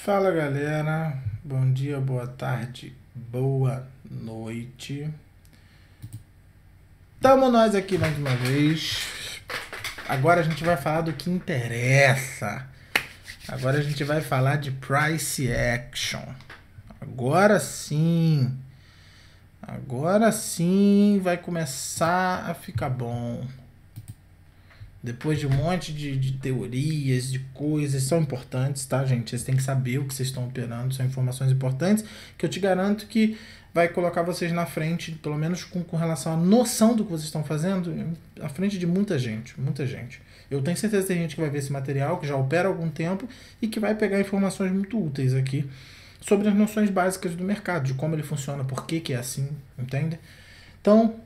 Fala galera, bom dia, boa tarde, boa noite. Tamo nós aqui mais uma vez. Agora a gente vai falar do que interessa. Agora a gente vai falar de price action. Agora sim vai começar a ficar bom. Depois de um monte de teorias, de coisas, são importantes, tá, gente? Vocês têm que saber o que vocês estão operando, são informações importantes, que eu te garanto que vai colocar vocês na frente, pelo menos com relação à noção do que vocês estão fazendo, à frente de muita gente, muita gente. Eu tenho certeza que tem gente que vai ver esse material, que já opera há algum tempo e que vai pegar informações muito úteis aqui sobre as noções básicas do mercado, de como ele funciona, por que é assim, entende? Então,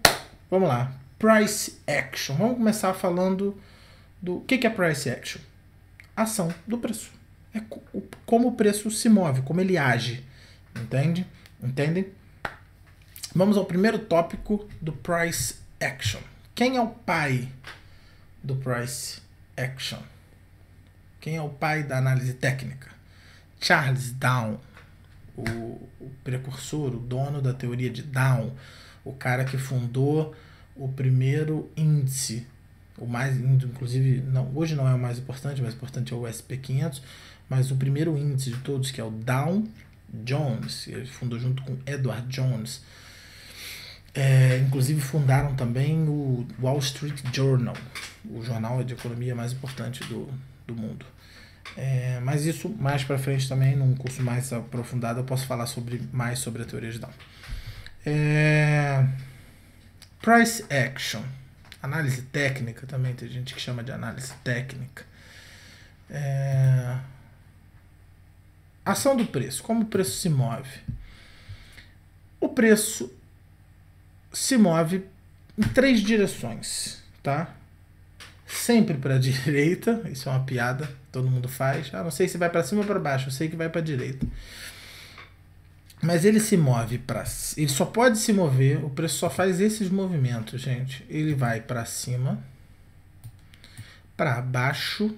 vamos lá. Price action. Vamos começar falando do que é price action? Ação do preço. É como o preço se move, como ele age. Entende? Entendem? Vamos ao primeiro tópico do price action. Quem é o pai do price action? Quem é o pai da análise técnica? Charles Down, o precursor, o dono da teoria de Down, o cara que fundou o primeiro índice, o mais, inclusive, não, hoje não é o mais importante é o SP500, mas o primeiro índice de todos, que é o Dow Jones, ele fundou junto com Edward Jones. Inclusive fundaram também o Wall Street Journal, o jornal de economia mais importante do mundo. Mas isso mais para frente também, num curso mais aprofundado, eu posso falar mais sobre a teoria de Dow. Price action. Análise técnica também, tem gente que chama de análise técnica. Ação do preço. Como o preço se move? O preço se move em 3 direções, tá? Sempre para a direita, isso é uma piada, todo mundo faz. Não sei se vai para cima ou para baixo, eu sei que vai para a direita. Mas ele se move ele só pode se mover, o preço só faz esses movimentos, gente. Ele vai para cima, para baixo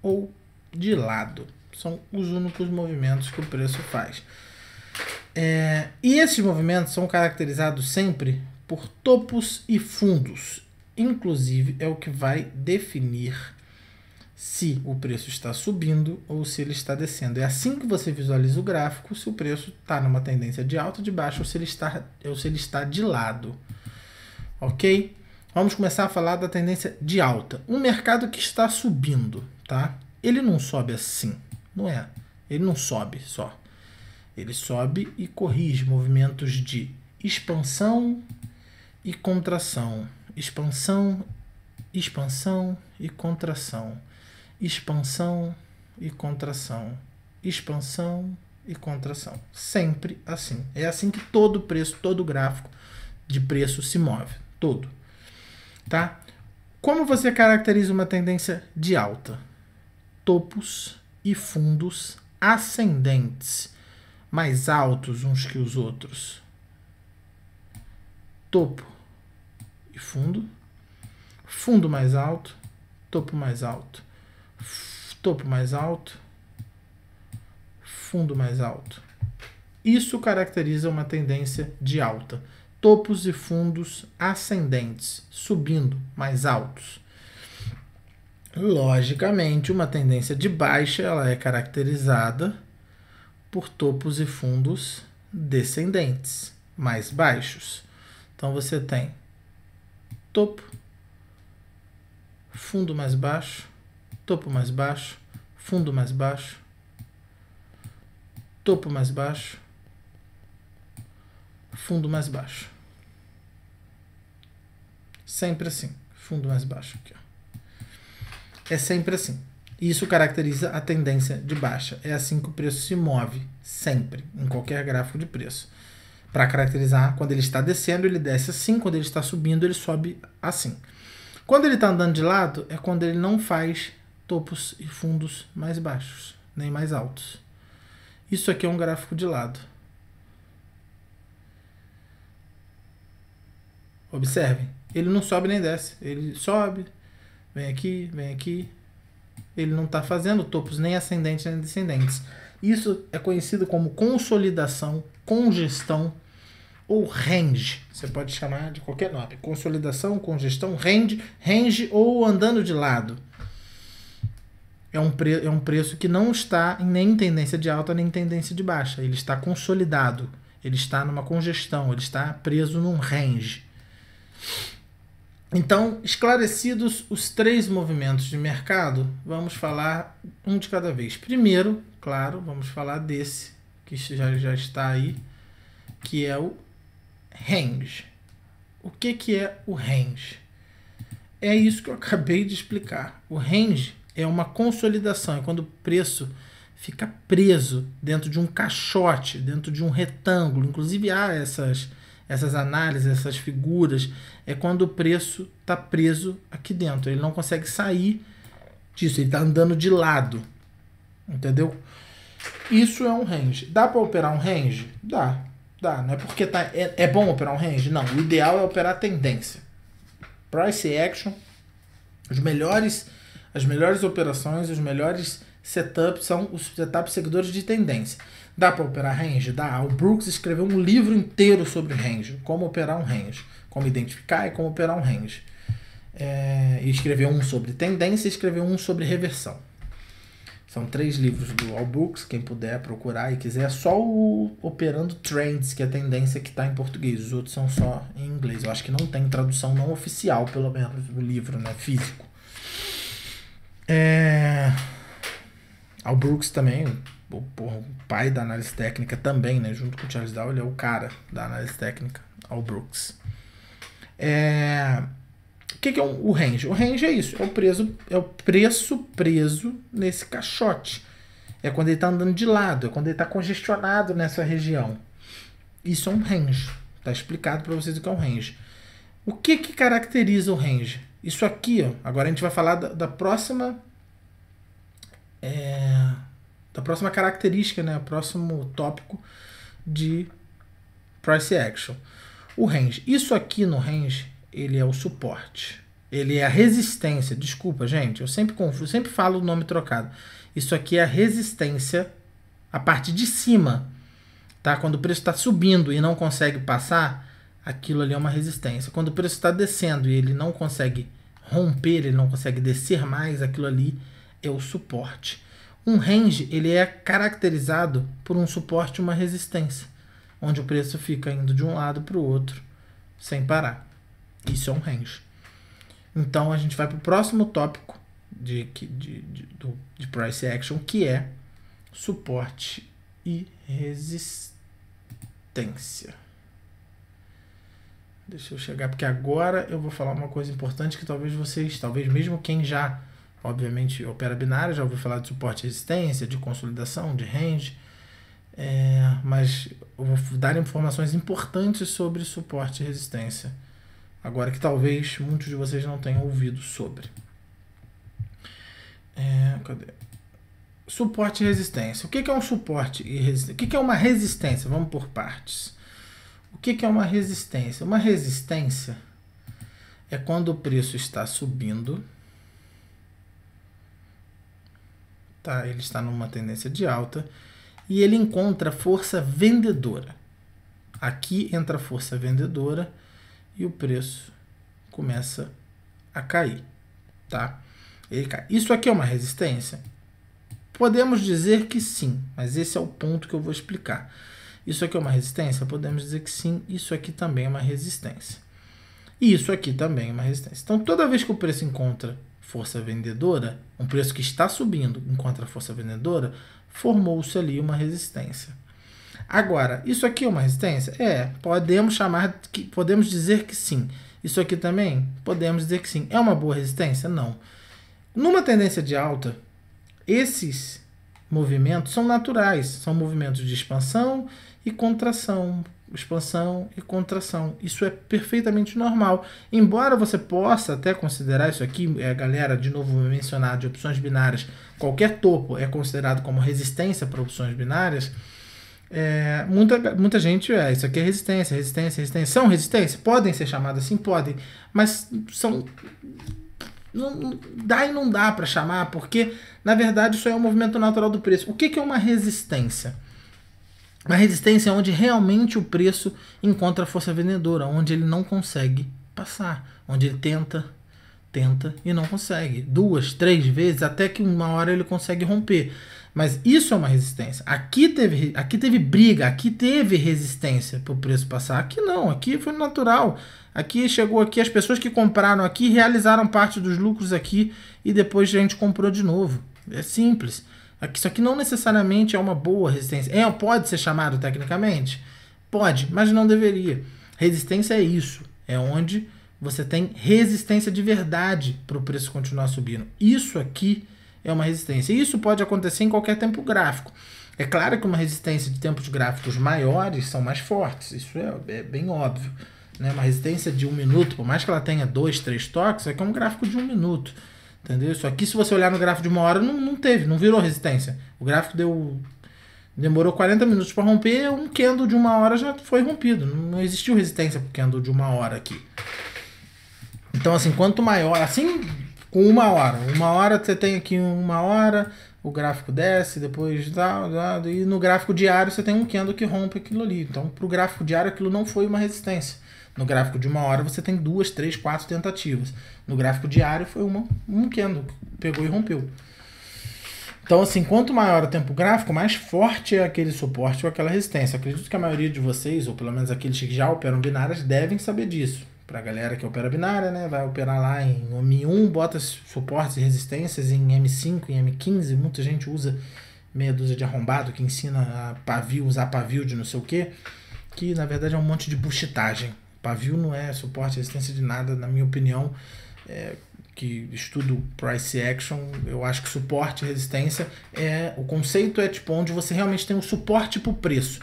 ou de lado. São os únicos movimentos que o preço faz. E esses movimentos são caracterizados sempre por topos e fundos. Inclusive, é o que vai definir se o preço está subindo ou se ele está descendo. É assim que você visualiza o gráfico, se o preço está numa tendência de alta, de baixo, ou se ele está de lado. Ok? Vamos começar a falar da tendência de alta. Um mercado que está subindo, tá? Ele não sobe assim, não é? Ele não sobe só. Ele sobe e corrige movimentos de expansão e contração. Expansão, expansão e contração. Expansão e contração. Expansão e contração. Sempre assim. É assim que todo preço, todo gráfico de preço se move. Todo. Tá? Como você caracteriza uma tendência de alta? Topos e fundos ascendentes, mais altos uns que os outros. Topo e fundo. Fundo mais alto. Topo mais alto. Topo mais alto, fundo mais alto. Isso caracteriza uma tendência de alta. Topos e fundos ascendentes, subindo, mais altos. Logicamente, uma tendência de baixa ela é caracterizada por topos e fundos descendentes, mais baixos. Então você tem topo, fundo mais baixo, topo mais baixo, fundo mais baixo, topo mais baixo, fundo mais baixo. Sempre assim, fundo mais baixo aqui, ó. É sempre assim. Isso caracteriza a tendência de baixa. É assim que o preço se move, sempre, em qualquer gráfico de preço. Para caracterizar, quando ele está descendo, ele desce assim, quando ele está subindo, ele sobe assim. Quando ele está andando de lado, é quando ele não faz topos e fundos mais baixos, nem mais altos. Isso aqui é um gráfico de lado. Observem, ele não sobe nem desce, ele sobe, vem aqui, ele não está fazendo topos nem ascendentes nem descendentes. Isso é conhecido como consolidação, congestão ou range. Você pode chamar de qualquer nome. Consolidação, congestão, range ou andando de lado. É um preço que não está nem em tendência de alta nem em tendência de baixa. Ele está consolidado. Ele está numa congestão. Ele está preso num range. Então, esclarecidos os 3 movimentos de mercado, vamos falar um de cada vez. Primeiro, claro, vamos falar desse, que já está aí, que é o range. O que é o range? É isso que eu acabei de explicar. O range é uma consolidação, é quando o preço fica preso dentro de um caixote, dentro de um retângulo. Inclusive há essas análises, essas figuras, é quando o preço está preso aqui dentro. Ele não consegue sair disso, ele está andando de lado. Entendeu? Isso é um range. Dá para operar um range? Dá. Não é porque é bom operar um range? Não. O ideal é operar a tendência. Price action, as melhores operações, os melhores setups são os setups seguidores de tendência. Dá para operar range? Dá. O Brooks escreveu um livro inteiro sobre range, como operar um range, como identificar e como operar um range. E escreveu um sobre tendência e escreveu um sobre reversão. São 3 livros do Al Brooks, quem puder procurar e quiser, só o Operando Trends, que é a tendência que está em português, os outros são só em inglês. Eu acho que não tem tradução não oficial, pelo menos, do livro, né, físico. Al Brooks também, o pai da análise técnica também, né, junto com o Charles Dow, ele é o cara da análise técnica, Al Brooks. O que é o range? O range é isso, é o preço preso nesse caixote. É quando ele está andando de lado, é quando ele está congestionado nessa região. Isso é um range. Está explicado para vocês o que é um range. O que caracteriza o range? Isso aqui, ó, agora a gente vai falar da próxima característica, né? O próximo tópico de price action. O range. Isso aqui no range, ele é o suporte. Ele é a resistência. Desculpa, gente. Eu sempre confundo, sempre falo o nome trocado. Isso aqui é a resistência, a parte de cima. Tá? Quando o preço está subindo e não consegue passar, aquilo ali é uma resistência. Quando o preço está descendo e ele não consegue romper, ele não consegue descer mais, aquilo ali é o suporte. Um range, ele é caracterizado por um suporte e uma resistência, onde o preço fica indo de um lado para o outro, sem parar. Isso é um range. Então, a gente vai para o próximo tópico de price action, que é suporte e resistência. Deixa eu chegar, porque agora eu vou falar uma coisa importante que talvez mesmo quem já, obviamente, opera binário, já ouviu falar de suporte e resistência, de consolidação, de range, mas eu vou dar informações importantes sobre suporte e resistência. Agora que talvez muitos de vocês não tenham ouvido sobre. Cadê? Suporte e resistência. O que é um suporte e resistência? O que é uma resistência? Vamos por partes. O que é uma resistência? Uma resistência é quando o preço está subindo, tá? Ele está numa tendência de alta e ele encontra força vendedora. Aqui entra a força vendedora e o preço começa a cair, tá? Ele cai. Isso aqui é uma resistência? Podemos dizer que sim, mas esse é o ponto que eu vou explicar. Isso aqui é uma resistência? Podemos dizer que sim, isso aqui também é uma resistência. E isso aqui também é uma resistência. Então, toda vez que o preço encontra força vendedora, um preço que está subindo encontra força vendedora, formou-se ali uma resistência. Agora, isso aqui é uma resistência? Podemos dizer que sim. Isso aqui também? Podemos dizer que sim. É uma boa resistência? Não. Numa tendência de alta, esses movimentos são naturais. São movimentos de expansão e contração. Expansão e contração. Isso é perfeitamente normal. Embora você possa até considerar isso aqui, galera, de novo vou mencionar, de opções binárias, qualquer topo é considerado como resistência para opções binárias. Muita gente, isso aqui é resistência. São resistência? Podem ser chamadas assim? Podem. Mas são Dá e não dá para chamar, porque na verdade isso é um movimento natural do preço. O que é uma resistência? Uma resistência é onde realmente o preço encontra a força vendedora, onde ele não consegue passar, onde ele tenta e não consegue. 2, 3 vezes, até que uma hora ele consegue romper. Mas isso é uma resistência. Aqui teve briga, aqui teve resistência para o preço passar. Aqui não, aqui foi natural. Aqui chegou aqui, as pessoas que compraram aqui realizaram parte dos lucros aqui e depois a gente comprou de novo. É simples. Isso aqui não necessariamente é uma boa resistência. Pode ser chamado tecnicamente? Pode, mas não deveria. Resistência é isso. É onde você tem resistência de verdade para o preço continuar subindo. Isso aqui é uma resistência. E isso pode acontecer em qualquer tempo gráfico. É claro que uma resistência de tempos gráficos maiores são mais fortes. Isso é bem óbvio. Né? Uma resistência de 1 minuto, por mais que ela tenha 2, 3 toques, isso aqui é um gráfico de 1 minuto. Entendeu? Isso aqui, se você olhar no gráfico de 1 hora, não virou resistência. O gráfico demorou 40 minutos para romper, um candle de 1 hora já foi rompido. Não existiu resistência para o candle de 1 hora aqui. Então, assim, quanto maior, assim, com 1 hora. 1 hora você tem aqui 1 hora, o gráfico desce, depois e no gráfico diário você tem um candle que rompe aquilo ali. Então, para o gráfico diário aquilo não foi uma resistência. No gráfico de 1 hora você tem 2, 3, 4 tentativas. No gráfico diário foi um candle que pegou e rompeu. Então, assim, quanto maior o tempo gráfico, mais forte é aquele suporte ou aquela resistência. Acredito que a maioria de vocês, ou pelo menos aqueles que já operam binárias, devem saber disso. Para a galera que opera binária, né, vai operar lá em M1, bota suportes e resistências em M5, em M15. Muita gente usa meia dúzia de arrombado que ensina a pavio, usar pavio de não sei o que, que na verdade é um monte de buchitagem. Pavio não é suporte e resistência de nada, na minha opinião, que estudo price action, eu acho que suporte e resistência o conceito é tipo onde você realmente tem um suporte para o preço.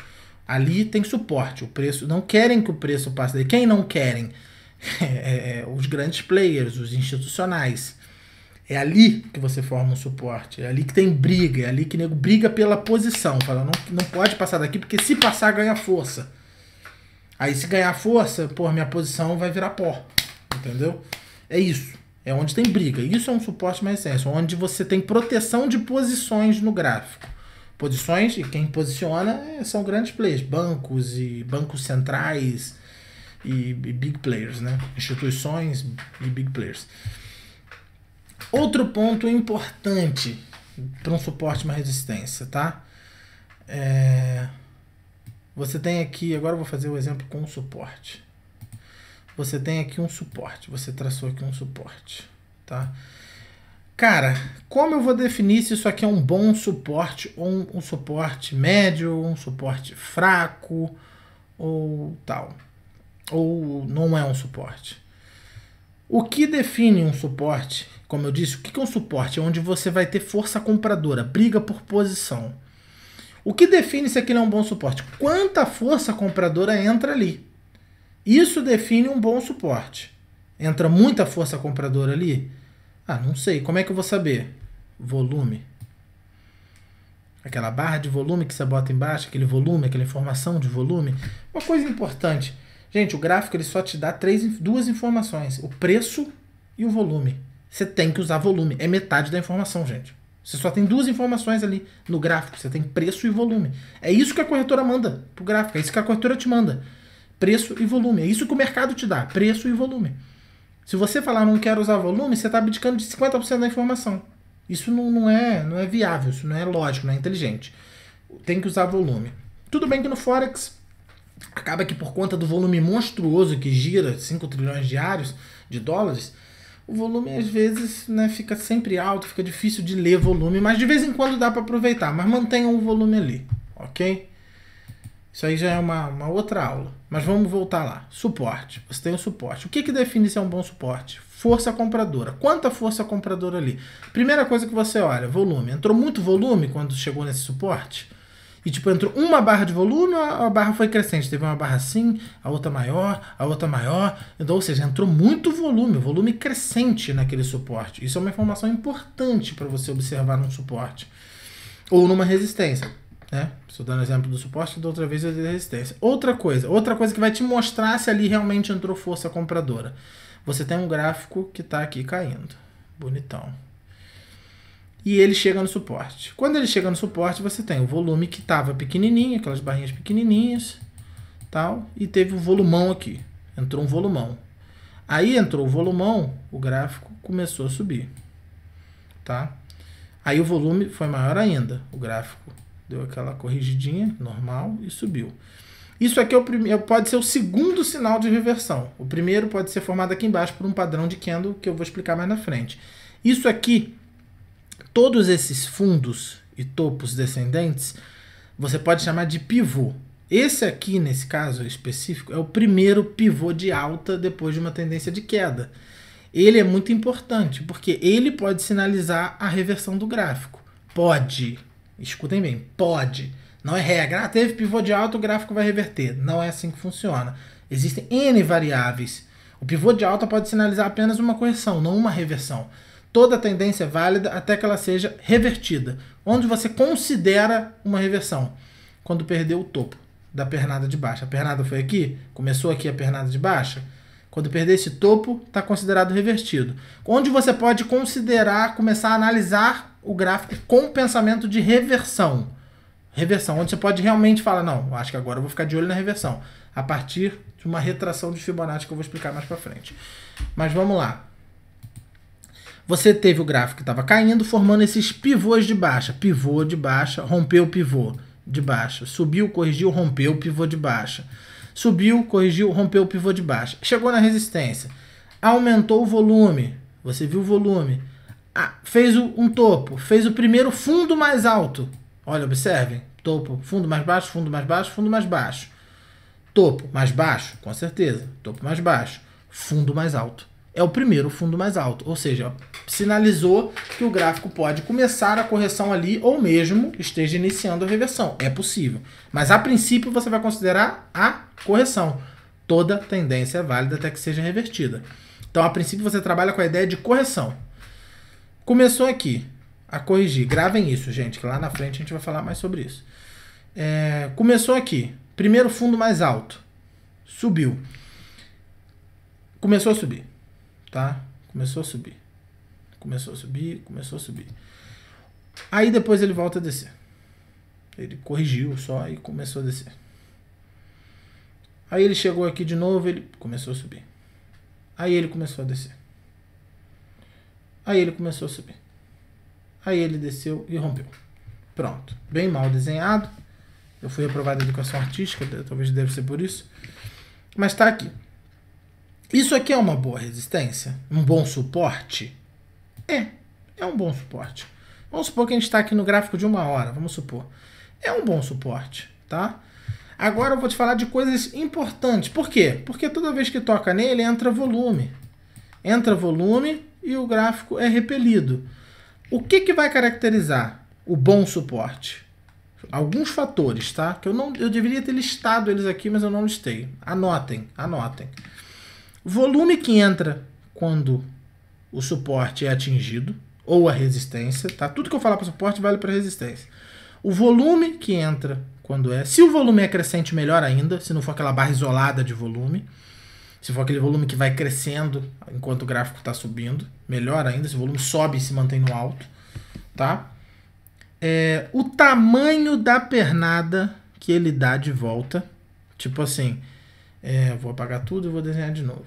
Ali tem suporte, o preço, não querem que o preço passe daí. Quem não querem? Os grandes players, os institucionais. É ali que você forma um suporte, é ali que tem briga, é ali que o nego briga pela posição, fala, não pode passar daqui porque se passar ganha força. Aí se ganhar força, minha posição vai virar pó, entendeu? É isso, é onde tem briga. Isso é um suporte mais extenso, onde você tem proteção de posições no gráfico. Posições, e quem posiciona são grandes players, bancos e bancos centrais e big players, né? Instituições e big players. Outro ponto importante para um suporte e uma resistência, tá? Você tem aqui, agora eu vou fazer o exemplo com o suporte. Você tem aqui um suporte, você traçou aqui um suporte, tá? Cara, como eu vou definir se isso aqui é um bom suporte ou um suporte médio, um suporte fraco ou tal? Ou não é um suporte? O que define um suporte? Como eu disse, o que é um suporte? É onde você vai ter força compradora, briga por posição. O que define se aquilo é um bom suporte? Quanta força compradora entra ali? Isso define um bom suporte. Entra muita força compradora ali? Não sei. Como é que eu vou saber? Volume. Aquela barra de volume que você bota embaixo, aquele volume, aquela informação de volume. Uma coisa importante. Gente, o gráfico ele só te dá 2 informações. O preço e o volume. Você tem que usar volume. É metade da informação, gente. Você só tem 2 informações ali no gráfico. Você tem preço e volume. É isso que a corretora manda pro gráfico. É isso que a corretora te manda. Preço e volume. É isso que o mercado te dá. Preço e volume. Se você falar não quero usar volume, você está abdicando de 50% da informação. Isso não é viável. Isso não é lógico, não é inteligente. Tem que usar volume. Tudo bem que no Forex acaba que por conta do volume monstruoso que gira 5 trilhões diários de dólares, o volume às vezes, né, fica sempre alto, fica difícil de ler volume, mas de vez em quando dá para aproveitar, mas mantenham o volume ali, ok? Isso aí já é uma outra aula, mas vamos voltar lá. Suporte, você tem o suporte. O que define se é um bom suporte? Força compradora. Quanta força compradora ali? Primeira coisa que você olha, volume. Entrou muito volume quando chegou nesse suporte? E tipo, entrou uma barra de volume ou a barra foi crescente? Teve uma barra assim, a outra maior. Então, ou seja, entrou muito volume crescente naquele suporte. Isso é uma informação importante para você observar num suporte. Ou numa resistência. Né? Estou dando exemplo do suporte, da outra vez eu dei resistência. Outra coisa que vai te mostrar se ali realmente entrou força compradora. Você tem um gráfico que está aqui caindo. bonitão. E ele chega no suporte. Quando ele chega no suporte, você tem o volume que estava pequenininho, aquelas barrinhas pequenininhas, tal, e teve um volumão aqui. Entrou um volumão. Aí entrou o volumão, o gráfico começou a subir, tá? Aí o volume foi maior ainda, o gráfico deu aquela corrigidinha normal e subiu. Isso aqui pode ser o segundo sinal de reversão. O primeiro pode ser formado aqui embaixo por um padrão de candle que eu vou explicar mais na frente. Isso aqui, todos esses fundos e topos descendentes, você pode chamar de pivô. Esse aqui, nesse caso específico, é o primeiro pivô de alta depois de uma tendência de queda. Ele é muito importante, porque ele pode sinalizar a reversão do gráfico. Pode. Escutem bem, pode. Não é regra. Teve pivô de alta, o gráfico vai reverter. Não é assim que funciona. Existem N variáveis. O pivô de alta pode sinalizar apenas uma correção, não uma reversão. Toda tendência é válida até que ela seja revertida. Onde você considera uma reversão? Quando perdeu o topo da pernada de baixa. A pernada foi aqui? Começou aqui a pernada de baixa? Quando perder esse topo, está considerado revertido. Onde você pode considerar, começar a analisar o gráfico com pensamento de reversão. Reversão, onde você pode realmente falar, não, acho que agora eu vou ficar de olho na reversão. A partir de uma retração de Fibonacci que eu vou explicar mais para frente. Mas vamos lá. Você teve o gráfico que estava caindo, formando esses pivôs de baixa. Pivô de baixa, rompeu o pivô de baixa. Subiu, corrigiu, rompeu o pivô de baixa. Subiu, corrigiu, rompeu o pivô de baixa. Chegou na resistência. Aumentou o volume. Você viu o volume. Fez um topo. Fez o primeiro fundo mais alto. Olha, observem. Topo, fundo mais baixo, fundo mais baixo, fundo mais baixo. Topo mais baixo, com certeza. Topo mais baixo. Fundo mais alto. É o primeiro fundo mais alto. Ou seja, sinalizou que o gráfico pode começar a correção ali ou mesmo esteja iniciando a reversão. É possível. Mas a princípio você vai considerar a correção. Toda tendência é válida até que seja revertida. Então, a princípio, você trabalha com a ideia de correção. Começou aqui a corrigir. Gravem isso, gente, que lá na frente a gente vai falar mais sobre isso. Começou aqui. Primeiro fundo mais alto. Subiu. Começou a subir. Tá? Começou a subir. Começou a subir, começou a subir. Aí depois ele volta a descer. Ele corrigiu só e começou a descer. Aí ele chegou aqui de novo, ele começou a subir. Aí ele começou a descer. Aí ele começou a subir. Aí ele desceu e rompeu. Pronto. Bem mal desenhado. Eu fui aprovado em educação artística, talvez deve ser por isso. Mas tá aqui. Isso aqui é uma boa resistência? Um bom suporte? É um bom suporte. Vamos supor que a gente está aqui no gráfico de 1 hora, vamos supor. É um bom suporte, tá? Agora eu vou te falar de coisas importantes. Por quê? Porque toda vez que toca nele, entra volume. Entra volume e o gráfico é repelido. O que vai caracterizar o bom suporte? Alguns fatores, tá? Que eu deveria ter listado eles aqui, mas eu não listei. Anotem, anotem. Volume que entra quando o suporte é atingido, ou a resistência, tá? Tudo que eu falar para suporte vale para resistência. O volume que entra quando é... Se o volume é crescente, melhor ainda, se não for aquela barra isolada de volume. Se for aquele volume que vai crescendo enquanto o gráfico está subindo, melhor ainda, se o volume sobe e se mantém no alto, tá? O tamanho da pernada que ele dá de volta, tipo assim... vou apagar tudo e vou desenhar de novo.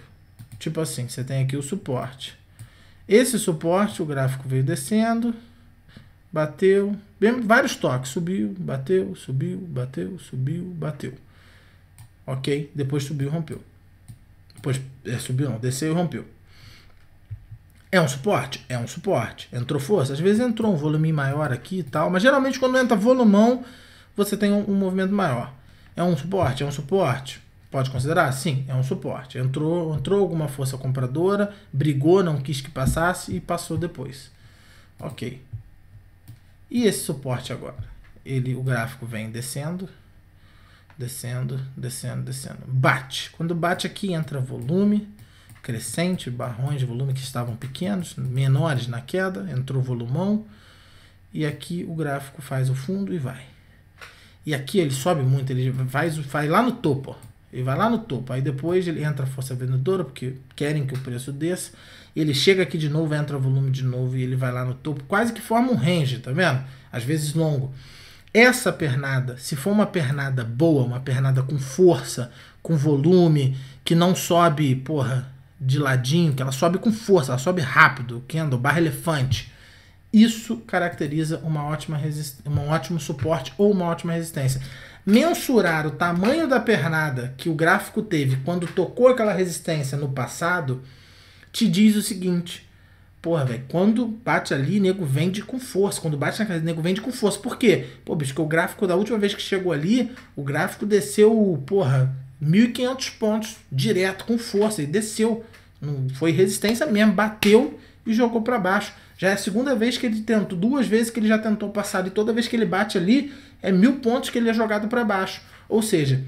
Tipo assim, você tem aqui o suporte. Esse suporte, o gráfico veio descendo, bateu, vários toques, subiu, bateu, subiu, bateu, subiu, bateu. Ok? Depois subiu e rompeu. Depois subiu não, desceu e rompeu. É um suporte? É um suporte. Entrou força? Às vezes entrou um volume maior aqui e tal, mas geralmente quando entra volumão, você tem um movimento maior. É um suporte? É um suporte. Pode considerar? Sim, é um suporte. Entrou alguma força compradora, brigou, não quis que passasse e passou depois. Ok. E esse suporte agora? O gráfico vem descendo, descendo, descendo, descendo. Bate. Quando bate aqui entra volume crescente, barrões de volume que estavam pequenos, menores na queda, entrou volumão. E aqui o gráfico faz o fundo e vai. E aqui ele sobe muito, ele vai lá no topo, ó. Ele vai lá no topo, aí depois ele entra a força vendedora, porque querem que o preço desça, ele chega aqui de novo, entra volume de novo e ele vai lá no topo, quase que forma um range, tá vendo? Às vezes longo. Essa pernada, se for uma pernada boa, uma pernada com força, com volume, que não sobe, porra, de ladinho, que ela sobe com força, ela sobe rápido, candle, barra elefante, isso caracteriza um ótimo suporte ou uma ótima resistência. Mensurar o tamanho da pernada que o gráfico teve quando tocou aquela resistência no passado te diz o seguinte: porra, velho, quando bate ali, nego vende com força. Quando bate na casa, nego vende com força. Por quê? Pô, bicho, que o gráfico da última vez que chegou ali, o gráfico desceu, porra, 1.500 pontos direto com força. E desceu. Não foi resistência mesmo, bateu e jogou para baixo. Já é a segunda vez que ele tentou, 2 vezes que ele já tentou passar, e toda vez que ele bate ali, é 1.000 pontos que ele é jogado para baixo. Ou seja,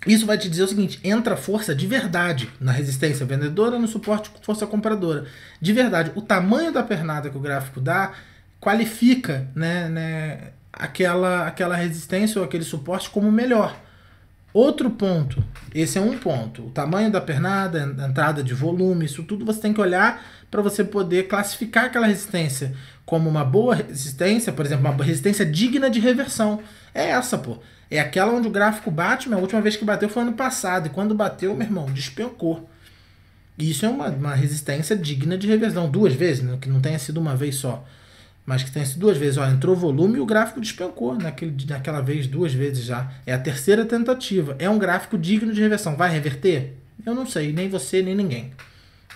isso vai te dizer o seguinte: entra força de verdade na resistência vendedora, no suporte força compradora. De verdade, o tamanho da pernada que o gráfico dá qualifica, né, aquela resistência ou aquele suporte como melhor. Outro ponto, esse é um ponto, o tamanho da pernada, a entrada de volume, isso tudo você tem que olhar para você poder classificar aquela resistência como uma boa resistência, por exemplo, uma resistência digna de reversão. É essa, pô. É aquela onde o gráfico bate, mas a última vez que bateu foi ano passado, e quando bateu, meu irmão, despencou. Isso é uma resistência digna de reversão. 2 vezes, né? Que não tenha sido uma vez só, mas que tenha sido 2 vezes. Ó, entrou volume e o gráfico despencou naquela vez 2 vezes já. É a terceira tentativa. É um gráfico digno de reversão. Vai reverter? Eu não sei, nem você, nem ninguém.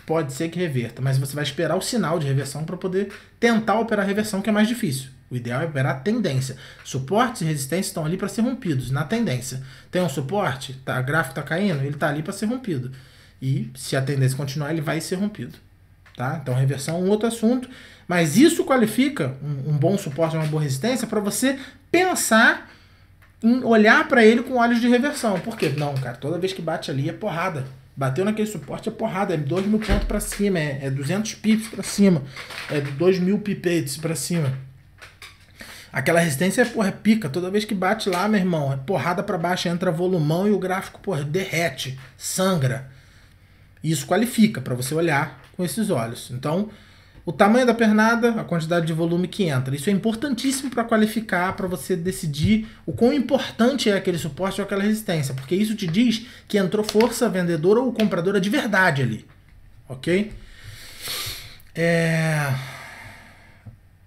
Pode ser que reverta, mas você vai esperar o sinal de reversão para poder tentar operar a reversão, que é mais difícil. O ideal é operar a tendência. Suportes e resistências estão ali para ser rompidos, na tendência. Tem um suporte, tá, o gráfico está caindo, ele está ali para ser rompido. E se a tendência continuar, ele vai ser rompido. Tá? Então, reversão é um outro assunto, mas isso qualifica um bom suporte, uma boa resistência, para você pensar em olhar para ele com olhos de reversão. Por quê? Não, cara, toda vez que bate ali é porrada. Bateu naquele suporte é porrada, é 2.000 pontos para cima, é 200 pips para cima, é 2.000 pipettes para cima. Aquela resistência é pica, toda vez que bate lá, meu irmão, é porrada para baixo, entra volumão e o gráfico, derrete, sangra. Isso qualifica para você olhar com esses olhos. Então, o tamanho da pernada, a quantidade de volume que entra. Isso é importantíssimo para qualificar, para você decidir o quão importante é aquele suporte ou aquela resistência, porque isso te diz que entrou força vendedora ou compradora de verdade ali. Ok?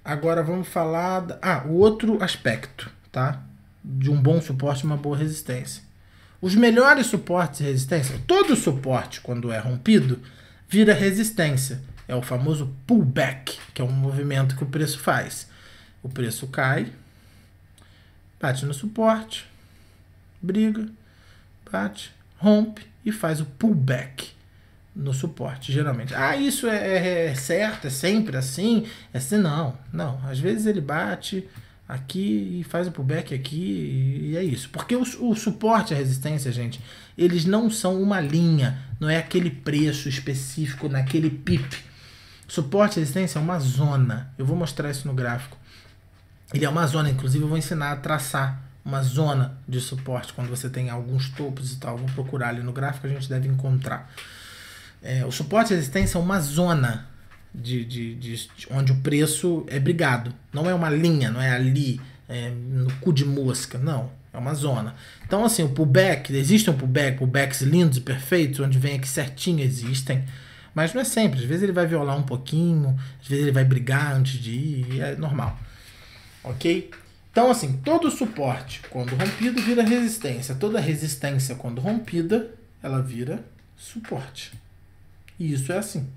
Agora vamos falar... o outro aspecto, tá? De um bom suporte e uma boa resistência. Os melhores suportes e resistência, todo suporte, quando é rompido, vira resistência. É o famoso pullback, que é um movimento que o preço faz. O preço cai, bate no suporte, briga, bate, rompe e faz o pullback no suporte, geralmente. Isso é certo, é sempre assim? É assim, não. Às vezes ele bate aqui e faz o pullback aqui e é isso. Porque o suporte e a resistência, gente, eles não são uma linha, não é aquele preço específico naquele pip. Suporte e resistência é uma zona. Eu vou mostrar isso no gráfico. Ele é uma zona, inclusive eu vou ensinar a traçar uma zona de suporte quando você tem alguns topos e tal. Vou procurar ali no gráfico, a gente deve encontrar. O suporte e resistência é uma zona de onde o preço é brigado. Não é uma linha, não é ali, no cu de mosca, não. É uma zona. Então, assim, o pullback, existe um pullback, pullbacks lindos e perfeitos, onde vem aqui certinho, existem. Mas não é sempre. Às vezes ele vai violar um pouquinho, às vezes ele vai brigar antes de ir, é normal. Ok? Então, assim, todo suporte, quando rompido, vira resistência. Toda resistência, quando rompida, ela vira suporte. E isso é assim.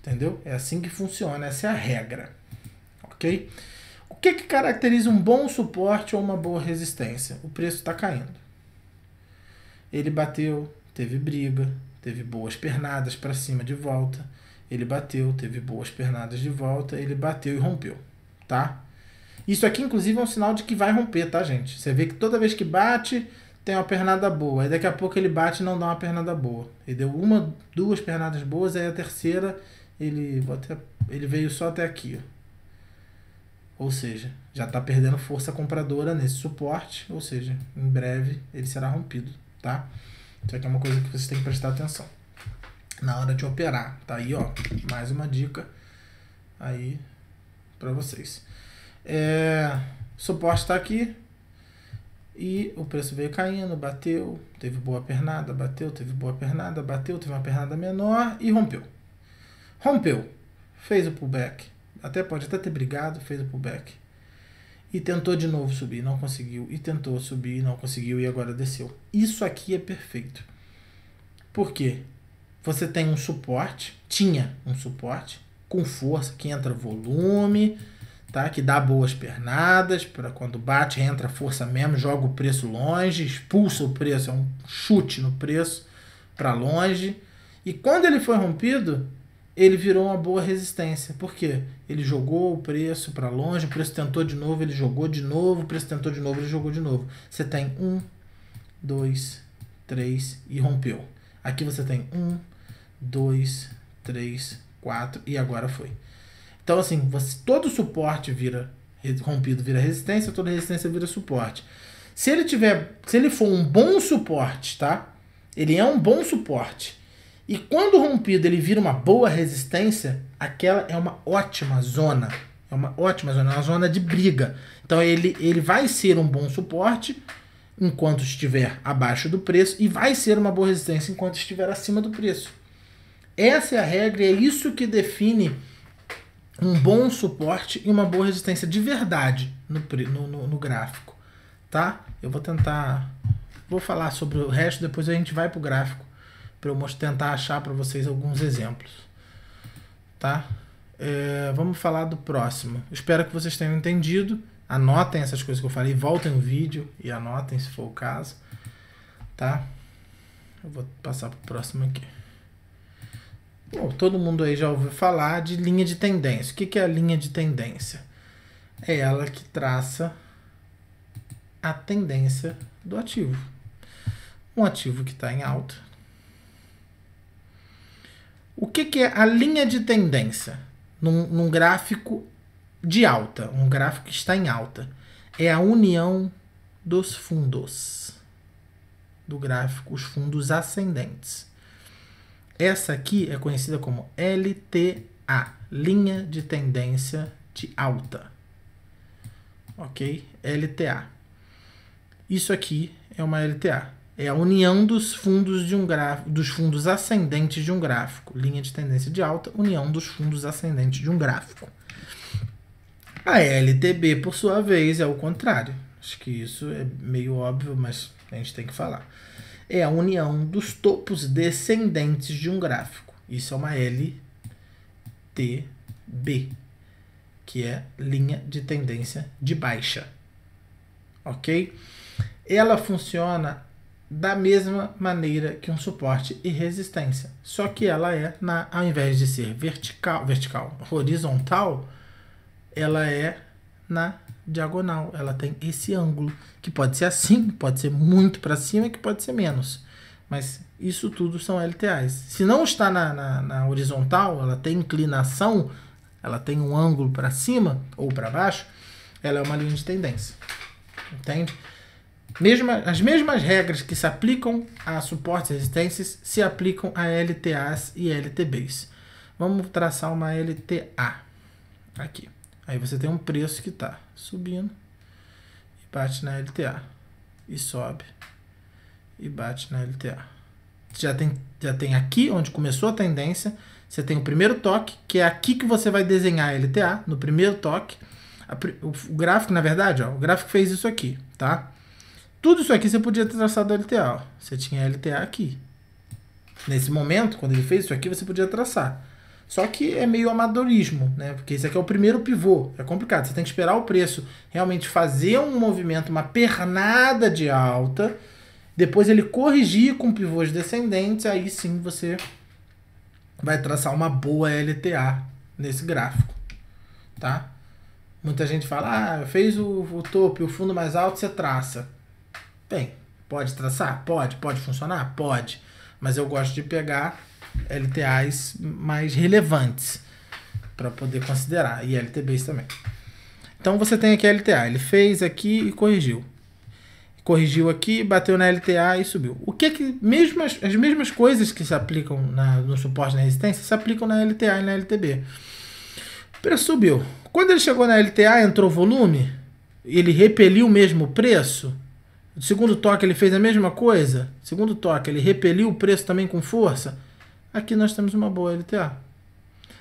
Entendeu? É assim que funciona, essa é a regra. Ok? O que caracteriza um bom suporte ou uma boa resistência? O preço está caindo. Ele bateu, teve briga, teve boas pernadas para cima de volta. Ele bateu, teve boas pernadas de volta. Ele bateu e rompeu. Tá? Isso aqui, inclusive, é um sinal de que vai romper, tá, gente? Você vê que toda vez que bate, tem uma pernada boa. Aí daqui a pouco ele bate e não dá uma pernada boa. Ele deu 1, 2 pernadas boas, aí a terceira ele veio só até aqui. Ou seja, já está perdendo força compradora nesse suporte. Ou seja, em breve ele será rompido, tá? Isso aqui é uma coisa que vocês têm que prestar atenção. na hora de operar. Tá aí, ó, mais uma dica aí para vocês. Suporte está aqui e o preço veio caindo, bateu, teve boa pernada, bateu, teve boa pernada, bateu, teve uma pernada menor e rompeu. Rompeu, fez o pullback, pode até ter brigado, fez o pullback e tentou de novo subir, não conseguiu, e tentou subir, não conseguiu e agora desceu. Isso aqui é perfeito. Por quê? Você tem um suporte, tinha um suporte com força, que entra volume, tá? Que dá boas pernadas, para quando bate, entra força mesmo, joga o preço longe, expulsa o preço, é um chute no preço para longe. E quando ele foi rompido, ele virou uma boa resistência. Por quê? Ele jogou o preço para longe, o preço tentou de novo, ele jogou de novo, o preço tentou de novo, ele jogou de novo. Você tem 1, 2, 3 e rompeu. Aqui você tem 1, 2, 3, 4 e agora foi. Então assim, todo suporte vira rompido, vira resistência, toda resistência vira suporte. Se ele for um bom suporte, tá? Ele é um bom suporte. E quando rompido ele vira uma boa resistência, aquela é uma ótima zona. É uma ótima zona, é uma zona de briga. Então ele vai ser um bom suporte enquanto estiver abaixo do preço e vai ser uma boa resistência enquanto estiver acima do preço. Essa é a regra e é isso que define um bom suporte e uma boa resistência de verdade no gráfico, tá? Eu vou falar sobre o resto, depois a gente vai pro gráfico para eu tentar achar para vocês alguns exemplos, tá? Vamos falar do próximo. Espero que vocês tenham entendido. Anotem essas coisas que eu falei, voltem o vídeo e anotem se for o caso, tá? Eu vou passar pro próximo aqui. Bom, todo mundo aí já ouviu falar de linha de tendência. O que é a linha de tendência? É ela que traça a tendência do ativo. Um ativo que está em alta. O que é a linha de tendência num gráfico de alta? Um gráfico que está em alta. É a união dos fundos do gráfico, os fundos ascendentes. Essa aqui é conhecida como LTA, linha de tendência de alta. Ok? LTA. Isso aqui é uma LTA. É a união dos fundos de um gráfico, dos fundos ascendentes de um gráfico. Linha de tendência de alta, união dos fundos ascendentes de um gráfico. A LTB, por sua vez, é o contrário. Acho que isso é meio óbvio, mas a gente tem que falar. É a união dos topos descendentes de um gráfico. Isso é uma LTB, que é linha de tendência de baixa. Ok? Ela funciona da mesma maneira que um suporte e resistência. Só que ela ao invés de ser horizontal, ela é na diagonal. Ela tem esse ângulo, que pode ser assim, pode ser muito para cima e que pode ser menos. Mas isso tudo são LTAs. Se não está na horizontal, ela tem inclinação, ela tem um ângulo para cima ou para baixo, ela é uma linha de tendência. Entende? As mesmas regras que se aplicam a suportes e resistências se aplicam a LTAs e LTBs. Vamos traçar uma LTA aqui. Aí você tem um preço que está subindo e bate na LTA. E sobe e bate na LTA. Já tem aqui onde começou a tendência. Você tem o primeiro toque, que é aqui que você vai desenhar a LTA, no primeiro toque. O gráfico, na verdade, ó, o gráfico fez isso aqui, tá? Tudo isso aqui você podia ter traçado a LTA. Ó. Você tinha a LTA aqui. Nesse momento, quando ele fez isso aqui, você podia traçar. Só que é meio amadorismo, né? Porque esse aqui é o primeiro pivô. É complicado. Você tem que esperar o preço realmente fazer um movimento, uma pernada de alta. Depois ele corrigir com pivôs descendentes. Aí sim você vai traçar uma boa LTA nesse gráfico. Tá? Muita gente fala, fez o topo e o fundo mais alto, você traça. Bem, pode traçar? Pode funcionar? Pode. Mas eu gosto de pegar LTAs mais relevantes para poder considerar. E LTBs também. Então você tem aqui a LTA. Ele fez aqui e corrigiu. corrigiu aqui, bateu na LTA e subiu. O que as mesmas coisas que se aplicam no suporte na resistência se aplicam na LTA e na LTB. O preço subiu. Quando ele chegou na LTA, entrou volume, ele repeliu mesmo o preço. No segundo toque ele fez a mesma coisa. Segundo toque ele repeliu o preço também com força. Aqui nós temos uma boa LTA.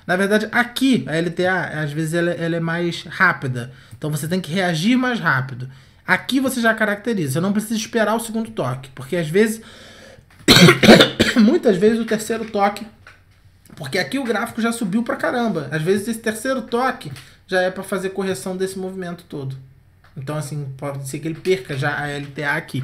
Na verdade, aqui a LTA, às vezes ela é mais rápida. Então você tem que reagir mais rápido. Aqui você já caracteriza. Você não precisa esperar o segundo toque. Porque às vezes, muitas vezes o terceiro toque, porque aqui o gráfico já subiu pra caramba. Às vezes esse terceiro toque já é para fazer correção desse movimento todo. Então assim, pode ser que ele perca já a LTA aqui.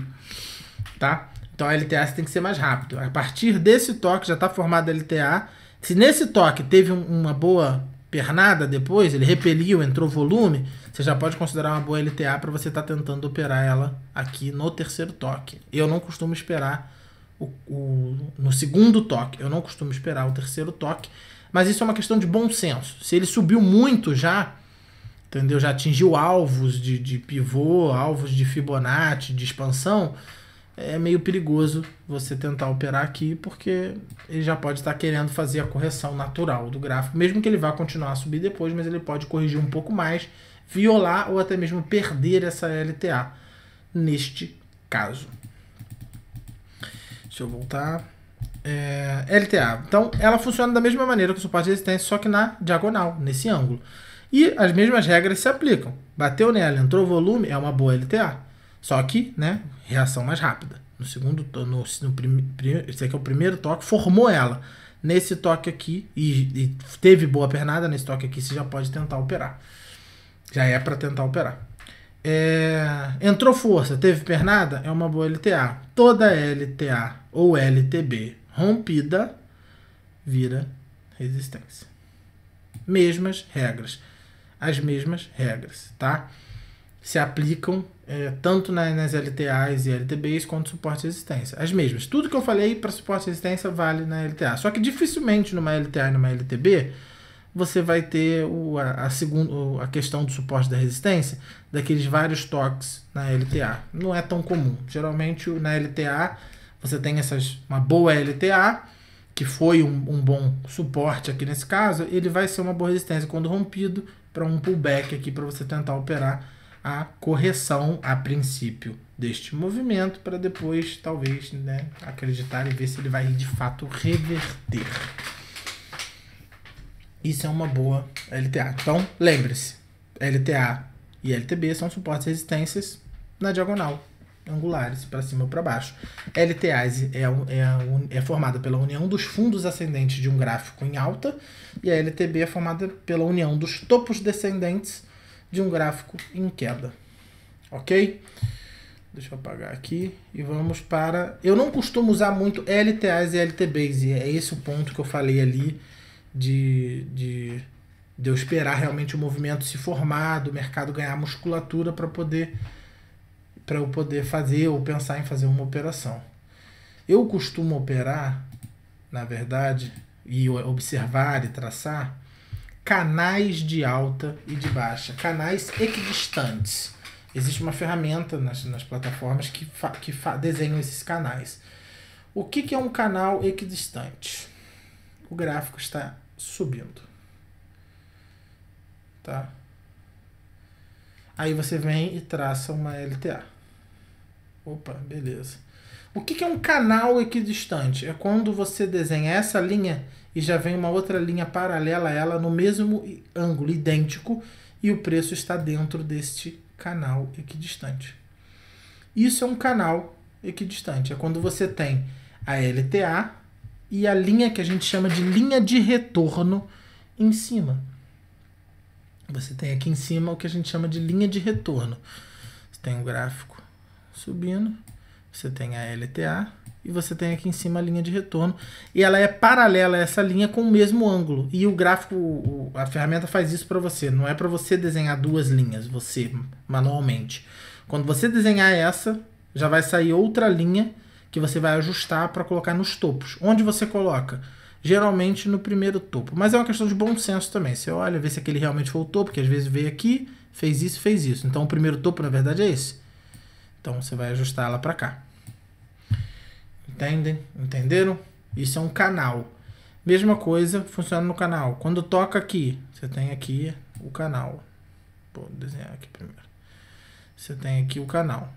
Tá? Então a LTA tem que ser mais rápido. A partir desse toque já está formada a LTA. Se nesse toque teve uma boa pernada depois, ele repeliu, entrou volume, você já pode considerar uma boa LTA para você estar tentando operar ela aqui no terceiro toque. Eu não costumo esperar no segundo toque, eu não costumo esperar o terceiro toque, mas isso é uma questão de bom senso. Se ele subiu muito já, entendeu? Já atingiu alvos de pivô, alvos de Fibonacci, de expansão, é meio perigoso você tentar operar aqui, porque ele já pode estar querendo fazer a correção natural do gráfico, mesmo que ele vá continuar a subir depois, mas ele pode corrigir um pouco mais, violar ou até mesmo perder essa LTA neste caso. Deixa eu voltar. LTA. Então, ela funciona da mesma maneira que o suporte de resistência, só que na diagonal, nesse ângulo. E as mesmas regras se aplicam. Bateu nela, entrou volume, é uma boa LTA. Só que, né, reação mais rápida. No segundo, esse aqui é o primeiro toque, formou ela. Nesse toque aqui, e teve boa pernada, nesse toque aqui você já pode tentar operar. Já é para tentar operar. Entrou força, teve pernada, é uma boa LTA. Toda LTA ou LTB rompida vira resistência. Mesmas regras. As mesmas regras, tá? Se aplicam tanto nas LTAs e LTBs quanto suporte e resistência. As mesmas. Tudo que eu falei para suporte e resistência vale na LTA. Só que dificilmente numa LTA e numa LTB você vai ter a questão do suporte da resistência daqueles vários toques na LTA. Não é tão comum. Geralmente na LTA você tem uma boa LTA, que foi um bom suporte aqui nesse caso, ele vai ser uma boa resistência quando rompido para um pullback aqui para você tentar operar a correção a princípio deste movimento para depois talvez, né, acreditar e ver se ele vai de fato reverter. Isso é uma boa LTA. Então, lembre-se, LTA e LTB são suportes e resistências na diagonal, angulares, para cima ou para baixo. LTAs é formada pela união dos fundos ascendentes de um gráfico em alta, e a LTB é formada pela união dos topos descendentes de um gráfico em queda. Ok? Deixa eu apagar aqui e vamos para... Eu não costumo usar muito LTAs e LTBs, e é esse o ponto que eu falei ali, de eu esperar realmente o movimento se formar, do mercado ganhar musculatura para eu poder fazer ou pensar em fazer uma operação. Eu costumo operar, na verdade, e observar e traçar canais de alta e de baixa, canais equidistantes. Existe uma ferramenta nas plataformas que desenham esses canais. O que é um canal equidistante? O gráfico está subindo, tá? Aí você vem e traça uma LTA. Opa, beleza. O que é um canal equidistante? É quando você desenha essa linha e já vem uma outra linha paralela a ela no mesmo ângulo, idêntico, e o preço está dentro deste canal equidistante. Isso é um canal equidistante. É quando você tem a LTA e a linha que a gente chama de linha de retorno em cima. Você tem aqui em cima o que a gente chama de linha de retorno. Você tem um gráfico subindo, você tem a LTA e você tem aqui em cima a linha de retorno, e ela é paralela a essa linha com o mesmo ângulo, e o gráfico, a ferramenta faz isso para você, não é para você desenhar duas linhas, você manualmente. Quando você desenhar essa, já vai sair outra linha que você vai ajustar para colocar nos topos. Onde você coloca? Geralmente no primeiro topo, mas é uma questão de bom senso também. Você olha, vê se aquele realmente foi o topo, porque às vezes veio aqui, fez isso. Então o primeiro topo na verdade é esse. Então você vai ajustar ela para cá. Entendem? Entenderam? Isso é um canal. Mesma coisa funciona no canal. Quando toca aqui, você tem aqui o canal. Vou desenhar aqui primeiro. Você tem aqui o canal.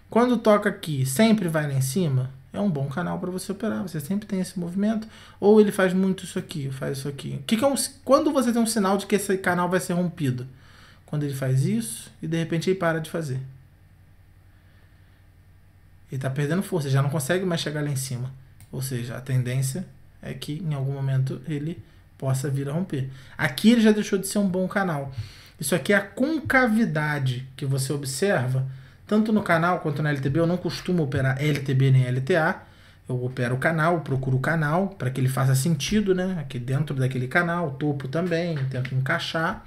Quando toca aqui, sempre vai lá em cima, é um bom canal para você operar. Você sempre tem esse movimento. Ou ele faz muito isso aqui, faz isso aqui. Quando você tem um sinal de que esse canal vai ser rompido? Quando ele faz isso e de repente ele para de fazer. Ele está perdendo força, já não consegue mais chegar lá em cima. Ou seja, a tendência é que em algum momento ele possa vir a romper. Aqui ele já deixou de ser um bom canal. Isso aqui é a concavidade que você observa, tanto no canal quanto na LTB. Eu não costumo operar LTB nem LTA. Eu opero o canal, procuro o canal para que ele faça sentido, né? Aqui dentro daquele canal, o topo também, tento encaixar.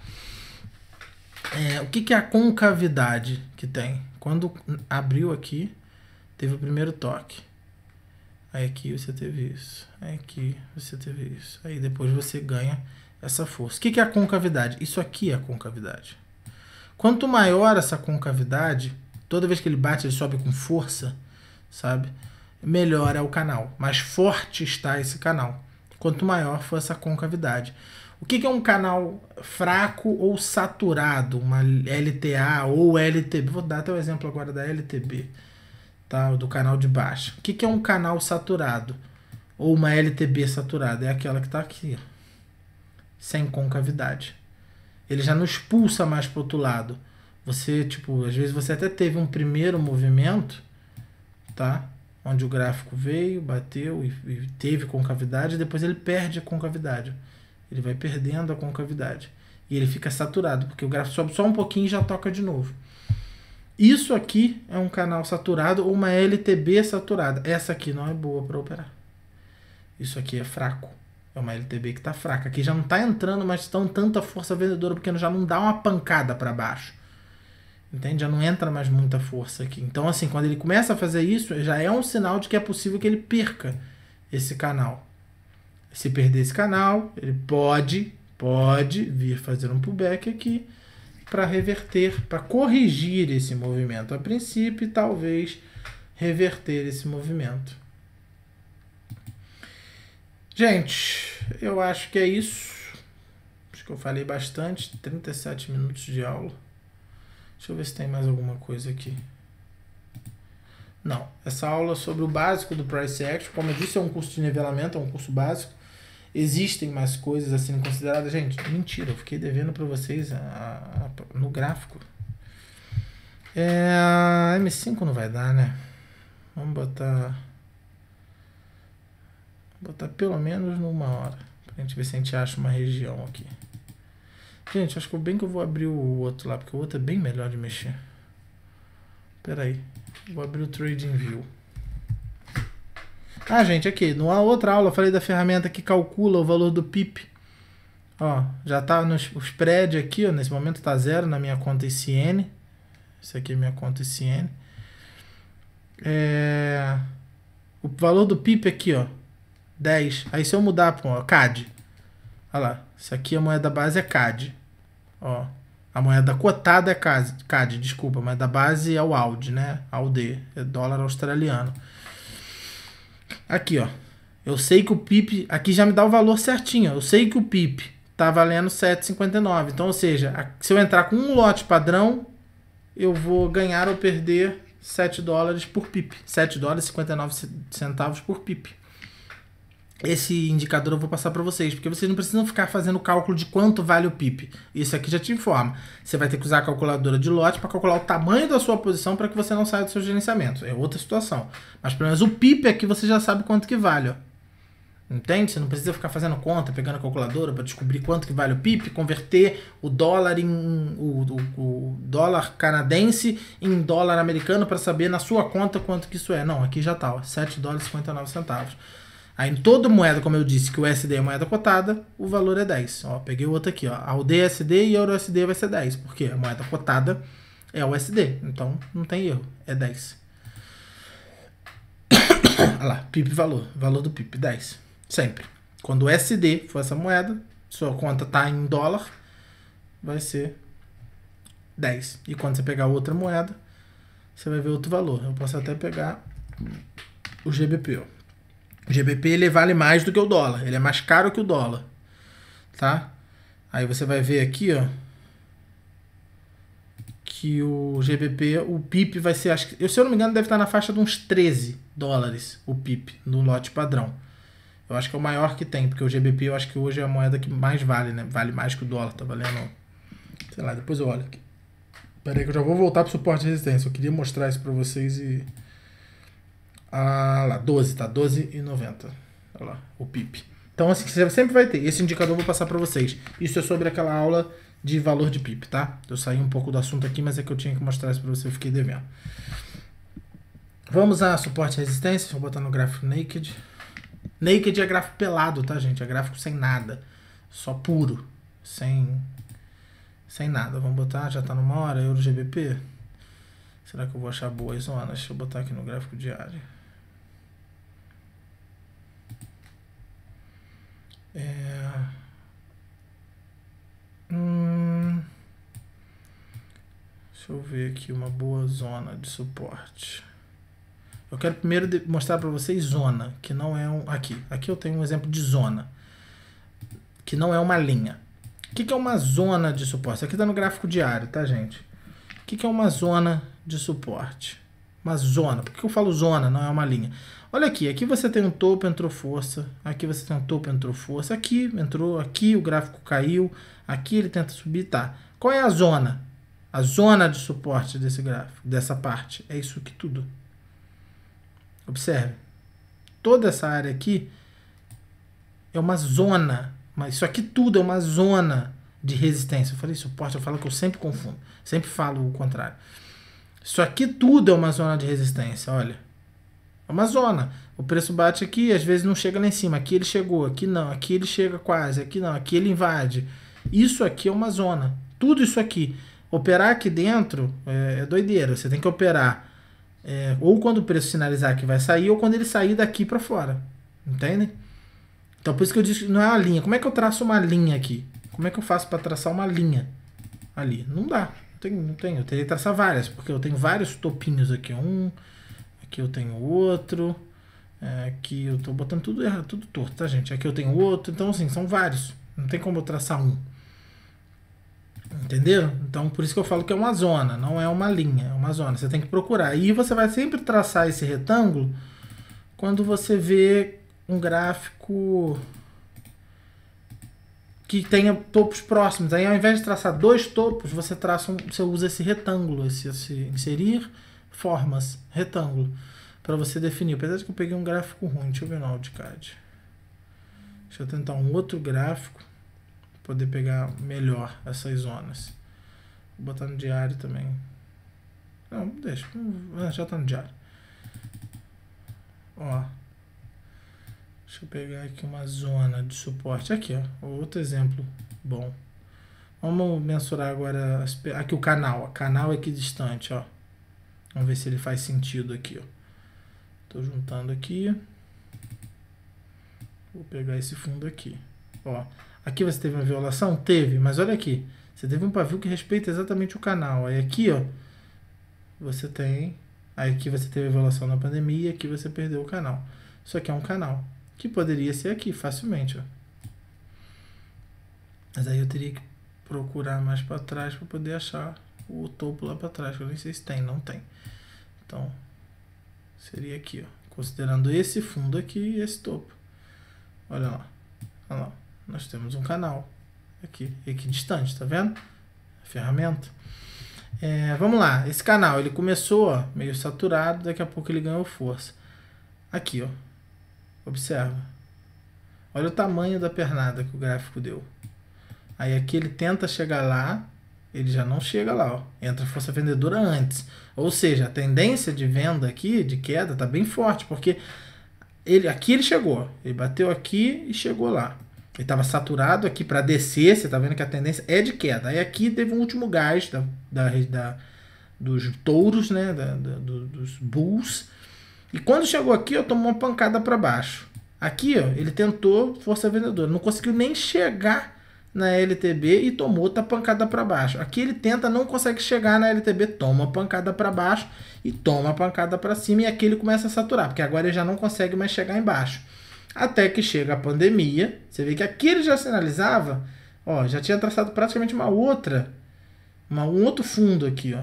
O que é a concavidade que tem? Quando abriu aqui, teve o primeiro toque. Aí aqui você teve isso. Aí aqui você teve isso. Aí depois você ganha essa força. O que é a concavidade? Isso aqui é a concavidade. Quanto maior essa concavidade, toda vez que ele bate, ele sobe com força, sabe? Melhor é o canal. Mais forte está esse canal. Quanto maior for essa concavidade. O que é um canal fraco ou saturado? Uma LTA ou LTB. Vou dar até o exemplo agora da LTB. Tá? Do canal de baixa. O que é um canal saturado? Ou uma LTB saturada? É aquela que está aqui. Ó. Sem concavidade. Ele já não expulsa mais para o outro lado. Você, tipo, às vezes você até teve um primeiro movimento, tá? Onde o gráfico veio, bateu e teve concavidade, e depois ele perde a concavidade. Ele vai perdendo a concavidade. E ele fica saturado, porque o gráfico sobe só um pouquinho e já toca de novo. Isso aqui é um canal saturado ou uma LTB saturada. Essa aqui não é boa para operar. Isso aqui é fraco. É uma LTB que está fraca. Aqui já não está entrando mais tanta força vendedora, porque já não dá uma pancada para baixo. Entende? Já não entra mais muita força aqui. Então, assim, quando ele começa a fazer isso, já é um sinal de que é possível que ele perca esse canal. Se perder esse canal, ele pode vir fazer um pullback aqui para reverter, para corrigir esse movimento a princípio e talvez reverter esse movimento. Gente, eu acho que é isso. Acho que eu falei bastante. 37 minutos de aula. Deixa eu ver se tem mais alguma coisa aqui. Não, essa aula é sobre o básico do Price Action. Como eu disse, é um curso de nivelamento, é um curso básico. Existem mais coisas a serem consideradas. Gente, mentira, eu fiquei devendo para vocês no gráfico. M5 não vai dar, né? Vamos botar pelo menos numa hora. Pra gente ver se a gente acha uma região aqui. Gente, acho que bem que eu vou abrir o outro lá, porque o outro é bem melhor de mexer. Pera aí. Vou abrir o TradingView. Ah, gente, aqui, numa outra aula eu falei da ferramenta que calcula o valor do PIP. Ó, já tá no spread aqui, ó, nesse momento tá 0 na minha conta ICN. Isso aqui é minha conta ICN. O valor do PIP aqui, ó, 10. Aí se eu mudar para CAD, olha lá, isso aqui a moeda base é CAD. Ó, a moeda cotada é CAD, desculpa, a moeda base é o AUD, né? AUD, é dólar australiano. Aqui, ó. Eu sei que o PIP... Aqui já me dá o valor certinho. Eu sei que o PIP tá valendo 7,59. Então, ou seja, se eu entrar com um lote padrão, eu vou ganhar ou perder 7 dólares por PIP. 7 dólares e 59 centavos por PIP. Esse indicador eu vou passar para vocês, porque vocês não precisam ficar fazendo cálculo de quanto vale o PIP. Isso aqui já te informa. Você vai ter que usar a calculadora de lote para calcular o tamanho da sua posição para que você não saia do seu gerenciamento. É outra situação. Mas pelo menos o PIP aqui você já sabe quanto que vale, ó. Entende? Você não precisa ficar fazendo conta, pegando a calculadora para descobrir quanto que vale o PIP, converter o dólar o dólar canadense em dólar americano para saber na sua conta quanto que isso é. Não, aqui já tá, ó, 7 dólares e 59 centavos. Aí em toda moeda, como eu disse, que o USD é moeda cotada, o valor é 10. Ó, peguei o outro aqui, ó. A USD e a EURUSD vai ser 10, porque a moeda cotada é o USD. Então não tem erro, é 10. Olha lá, PIP valor do PIP, 10. Sempre. Quando o USD for essa moeda, sua conta tá em dólar, vai ser 10. E quando você pegar outra moeda, você vai ver outro valor. Eu posso até pegar o GBP. Ó. O GBP ele vale mais do que o dólar. Ele é mais caro que o dólar. Tá? Aí você vai ver aqui, ó, que o GBP, o PIP vai ser, acho que, se eu não me engano, deve estar na faixa de uns 13 dólares o PIP no lote padrão. Eu acho que é o maior que tem, porque o GBP eu acho que hoje é a moeda que mais vale, né? Vale mais que o dólar, tá valendo, sei lá, depois eu olho aqui. Pera aí que eu já vou voltar pro suporte de resistência. Eu queria mostrar isso pra vocês e... Ah lá, 12, tá? 12,90. Olha lá, o PIP. Então assim, você sempre vai ter. Esse indicador eu vou passar pra vocês. Isso é sobre aquela aula de valor de PIP, tá? Eu saí um pouco do assunto aqui, mas é que eu tinha que mostrar isso pra você, eu fiquei devendo. Vamos a suporte e resistência. Deixa eu botar no gráfico Naked. Naked é gráfico pelado, tá, gente? É gráfico sem nada. Só puro. Sem nada. Vamos botar, já tá numa hora, Euro GBP. Será que eu vou achar boas zonas? Deixa eu botar aqui no gráfico diário. Deixa eu ver aqui uma boa zona de suporte. Eu quero primeiro mostrar para vocês zona, que não é um... Aqui eu tenho um exemplo de zona, que não é uma linha. O que é uma zona de suporte? Isso aqui está no gráfico diário, tá, gente? O que é uma zona de suporte? Uma zona. Por que eu falo zona, não é uma linha? Olha aqui, aqui você tem um topo, entrou força. Aqui você tem um topo, entrou força. Aqui entrou, aqui o gráfico caiu. Aqui ele tenta subir, tá. Qual é a zona? A zona de suporte desse gráfico, dessa parte. É isso aqui tudo. Observe. Toda essa área aqui é uma zona. Mas isso aqui tudo é uma zona de resistência. Eu falei suporte, eu falo que eu sempre confundo. Sempre falo o contrário. Isso aqui tudo é uma zona de resistência, olha. É uma zona. O preço bate aqui, às vezes não chega lá em cima. Aqui ele chegou, aqui não. Aqui ele chega quase, aqui não. Aqui ele invade. Isso aqui é uma zona. Tudo isso aqui. Operar aqui dentro é doideira. Você tem que operar ou quando o preço sinalizar que vai sair, ou quando ele sair daqui para fora. Entendem? Então por isso que eu disse que não é uma linha. Como é que eu traço uma linha aqui? Como é que eu faço para traçar uma linha ali? Não dá. Não tenho. Eu teria que traçar várias, porque eu tenho vários topinhos aqui. Aqui eu tenho outro. Aqui eu tô botando tudo errado, tudo torto, tá, gente? Aqui eu tenho outro. Então, assim, são vários. Não tem como eu traçar um. Entenderam? Então, por isso que eu falo que é uma zona, não é uma linha, é uma zona. Você tem que procurar. E você vai sempre traçar esse retângulo quando você vê um gráfico que tenha topos próximos. Aí, ao invés de traçar dois topos, você usa esse retângulo, esse inserir formas, retângulo, para você definir. Apesar de que eu peguei um gráfico ruim, deixa eu ver no AutoCAD. Deixa eu tentar um outro gráfico, poder pegar melhor essas zonas. Vou botar no diário também. Não, deixa. Já está no diário. Ó. Deixa eu pegar aqui uma zona de suporte. Aqui, ó. Outro exemplo bom. Vamos mensurar agora aqui o canal. O canal equidistante, ó. Vamos ver se ele faz sentido aqui, ó. Tô juntando aqui. Vou pegar esse fundo aqui. Ó. Aqui você teve uma violação? Teve, mas olha aqui. Você teve um pavio que respeita exatamente o canal. Aí aqui, ó, você tem... Aí aqui você teve a violação na pandemia e aqui você perdeu o canal. Isso aqui é um canal. Que poderia ser aqui, facilmente, ó. Mas aí eu teria que procurar mais para trás para poder achar o topo lá para trás. Eu nem sei se tem, não tem. Então, seria aqui, ó. Considerando esse fundo aqui e esse topo. Olha lá. Olha lá. Nós temos um canal aqui distante, tá vendo? A ferramenta. Vamos lá, esse canal ele começou ó, meio saturado, daqui a pouco ele ganhou força. Aqui, ó, observa. Olha o tamanho da pernada que o gráfico deu. Aí aqui ele tenta chegar lá, ele já não chega lá, ó. Entra força vendedora antes. Ou seja, a tendência de venda aqui, de queda, tá bem forte, porque aqui ele chegou, ele bateu aqui e chegou lá. Ele estava saturado aqui para descer, você está vendo que a tendência é de queda. Aí aqui teve um último gás dos touros, né, dos bulls. E quando chegou aqui, eu tomou uma pancada para baixo. Aqui, ó, ele tentou força vendedora, não conseguiu nem chegar na LTB e tomou outra pancada para baixo. Aqui ele tenta, não consegue chegar na LTB, toma a pancada para baixo e toma a pancada para cima, e aqui ele começa a saturar, porque agora ele já não consegue mais chegar embaixo. Até que chega a pandemia, você vê que aqui ele já sinalizava, ó, já tinha traçado praticamente um outro fundo aqui, ó.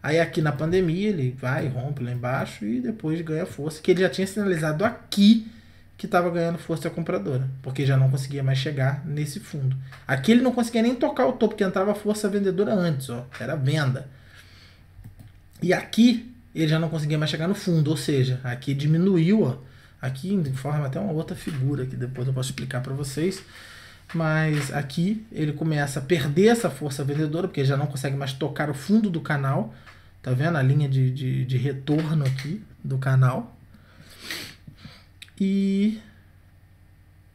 Aí aqui na pandemia ele vai, rompe lá embaixo e depois ganha força, que ele já tinha sinalizado aqui que estava ganhando força compradora, porque já não conseguia mais chegar nesse fundo. Aqui ele não conseguia nem tocar o topo, porque entrava força vendedora antes, ó, era venda. E aqui ele já não conseguia mais chegar no fundo, ou seja, aqui diminuiu, ó. Aqui forma até uma outra figura que depois eu posso explicar para vocês. Mas aqui ele começa a perder essa força vendedora, porque ele já não consegue mais tocar o fundo do canal. Tá vendo a linha de retorno aqui do canal? E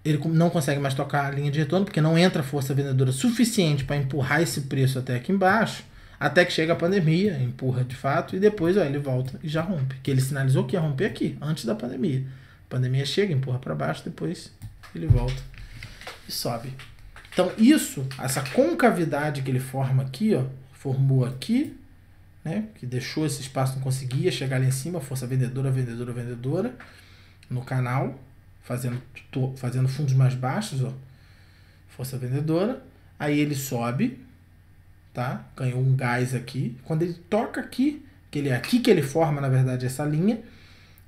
ele não consegue mais tocar a linha de retorno, porque não entra força vendedora suficiente para empurrar esse preço até aqui embaixo, até que chega a pandemia, empurra de fato, e depois ó, ele volta e já rompe. Que ele sinalizou que ia romper aqui, antes da pandemia. A pandemia chega, empurra para baixo, depois ele volta e sobe. Então isso, essa concavidade que ele forma aqui, ó, formou aqui, né, que deixou esse espaço, não conseguia chegar lá em cima, força vendedora, vendedora, vendedora, no canal, fazendo fundos mais baixos, ó, força vendedora, aí ele sobe, tá, ganhou um gás aqui, quando ele toca aqui, que ele é aqui que ele forma, na verdade, essa linha,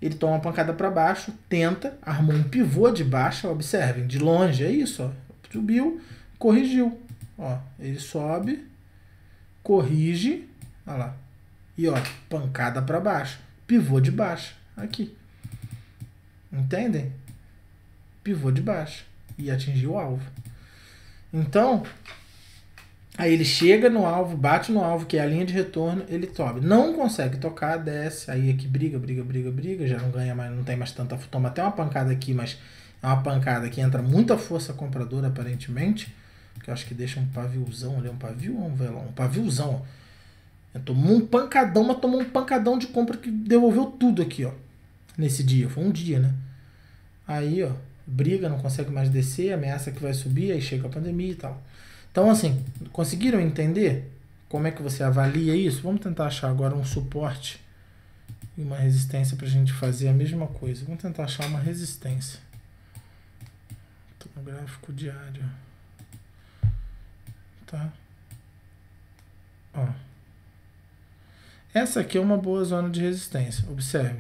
ele toma uma pancada para baixo, tenta, armou um pivô de baixa, observem, de longe, é isso, ó, subiu, corrigiu, ó, ele sobe, corrige, olha lá, e ó, pancada para baixo, pivô de baixa, aqui, entendem? Pivô de baixo, e atingiu o alvo. Então, aí ele chega no alvo, bate no alvo, que é a linha de retorno, ele sobe. Não consegue tocar, desce, aí aqui briga, já não ganha mais, não tem mais tanta, toma até uma pancada aqui, mas é uma pancada que entra muita força compradora, aparentemente, que eu acho que deixa um paviozão ali, um pavio ou um velão? Um paviozão, ó. Tomou um pancadão, mas tomou um pancadão de compra que devolveu tudo aqui, ó, nesse dia, foi um dia, né? Aí, ó, briga, não consegue mais descer, ameaça que vai subir, aí chega a pandemia e tal. Então, assim, conseguiram entender como é que você avalia isso? Vamos tentar achar agora um suporte e uma resistência para a gente fazer a mesma coisa. Vamos tentar achar uma resistência. Estou no gráfico diário. Tá? Ó. Essa aqui é uma boa zona de resistência. Observe.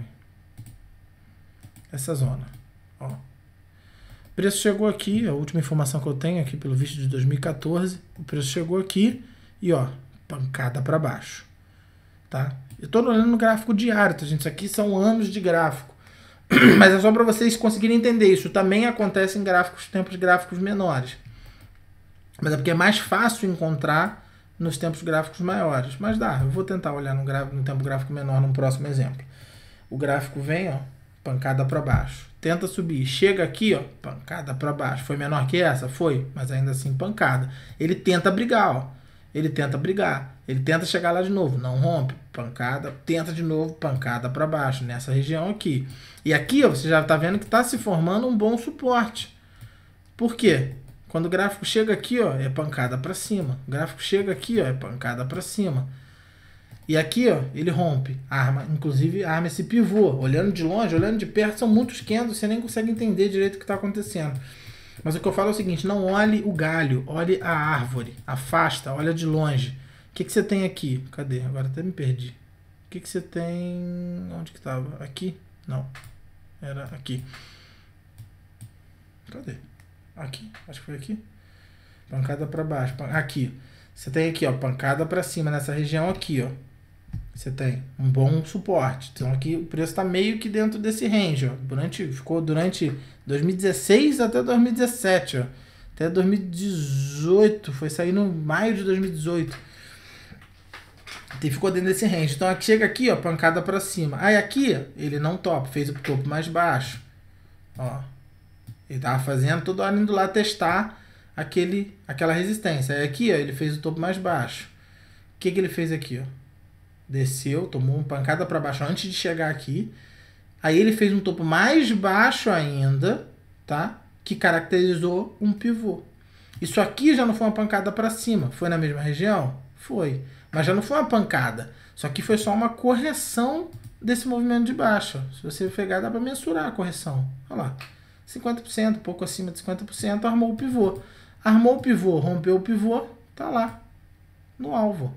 Essa zona. Ó. O preço chegou aqui, a última informação que eu tenho aqui pelo visto de 2014, o preço chegou aqui e ó, pancada para baixo, tá? Eu tô olhando no gráfico diário, tá, gente? Isso aqui são anos de gráfico, mas é só para vocês conseguirem entender. Isso também acontece em gráficos, tempos gráficos menores, mas é porque é mais fácil encontrar nos tempos gráficos maiores, mas dá, eu vou tentar olhar no tempo gráfico menor num próximo exemplo. O gráfico vem, ó, pancada para baixo, tenta subir, chega aqui, ó, pancada para baixo. Foi menor que essa? Foi, mas ainda assim pancada. Ele tenta brigar, ó. Ele tenta brigar. Ele tenta chegar lá de novo, não rompe, pancada, tenta de novo, pancada para baixo, nessa região aqui. E aqui, ó, você já está vendo que está se formando um bom suporte. Por quê? Quando o gráfico chega aqui, ó, é pancada para cima. O gráfico chega aqui, ó, é pancada para cima. E aqui, ó, ele rompe, arma, inclusive arma esse pivô. Olhando de longe, olhando de perto, são muitos candles, você nem consegue entender direito o que está acontecendo. Mas o que eu falo é o seguinte, não olhe o galho, olhe a árvore, afasta, olha de longe. O que você tem aqui? Cadê? Agora até me perdi. O que você tem... Onde que estava? Aqui? Não. Era aqui. Cadê? Aqui. Acho que foi aqui. Pancada para baixo. Aqui. Você tem aqui, ó, pancada para cima, nessa região aqui, ó. Você tem um bom suporte. Então aqui o preço está meio que dentro desse range, ó. Ficou durante 2016 até 2017, ó. Até 2018, foi sair no maio de 2018. E ficou dentro desse range. Então aqui chega aqui, ó, pancada para cima. Aí aqui, ele não topa, fez o topo mais baixo. Ó. Ele tava fazendo, toda hora indo lá testar aquela resistência. Aí aqui, ó, ele fez o topo mais baixo. O que ele fez aqui, ó? Desceu, tomou uma pancada para baixo antes de chegar aqui. Aí ele fez um topo mais baixo ainda, tá? Que caracterizou um pivô. Isso aqui já não foi uma pancada para cima. Foi na mesma região? Foi. Mas já não foi uma pancada. Isso aqui foi só uma correção desse movimento de baixa. Se você pegar, dá para mensurar a correção. Olha lá. 50%, pouco acima de 50%, armou o pivô. Armou o pivô, rompeu o pivô, tá lá, no alvo.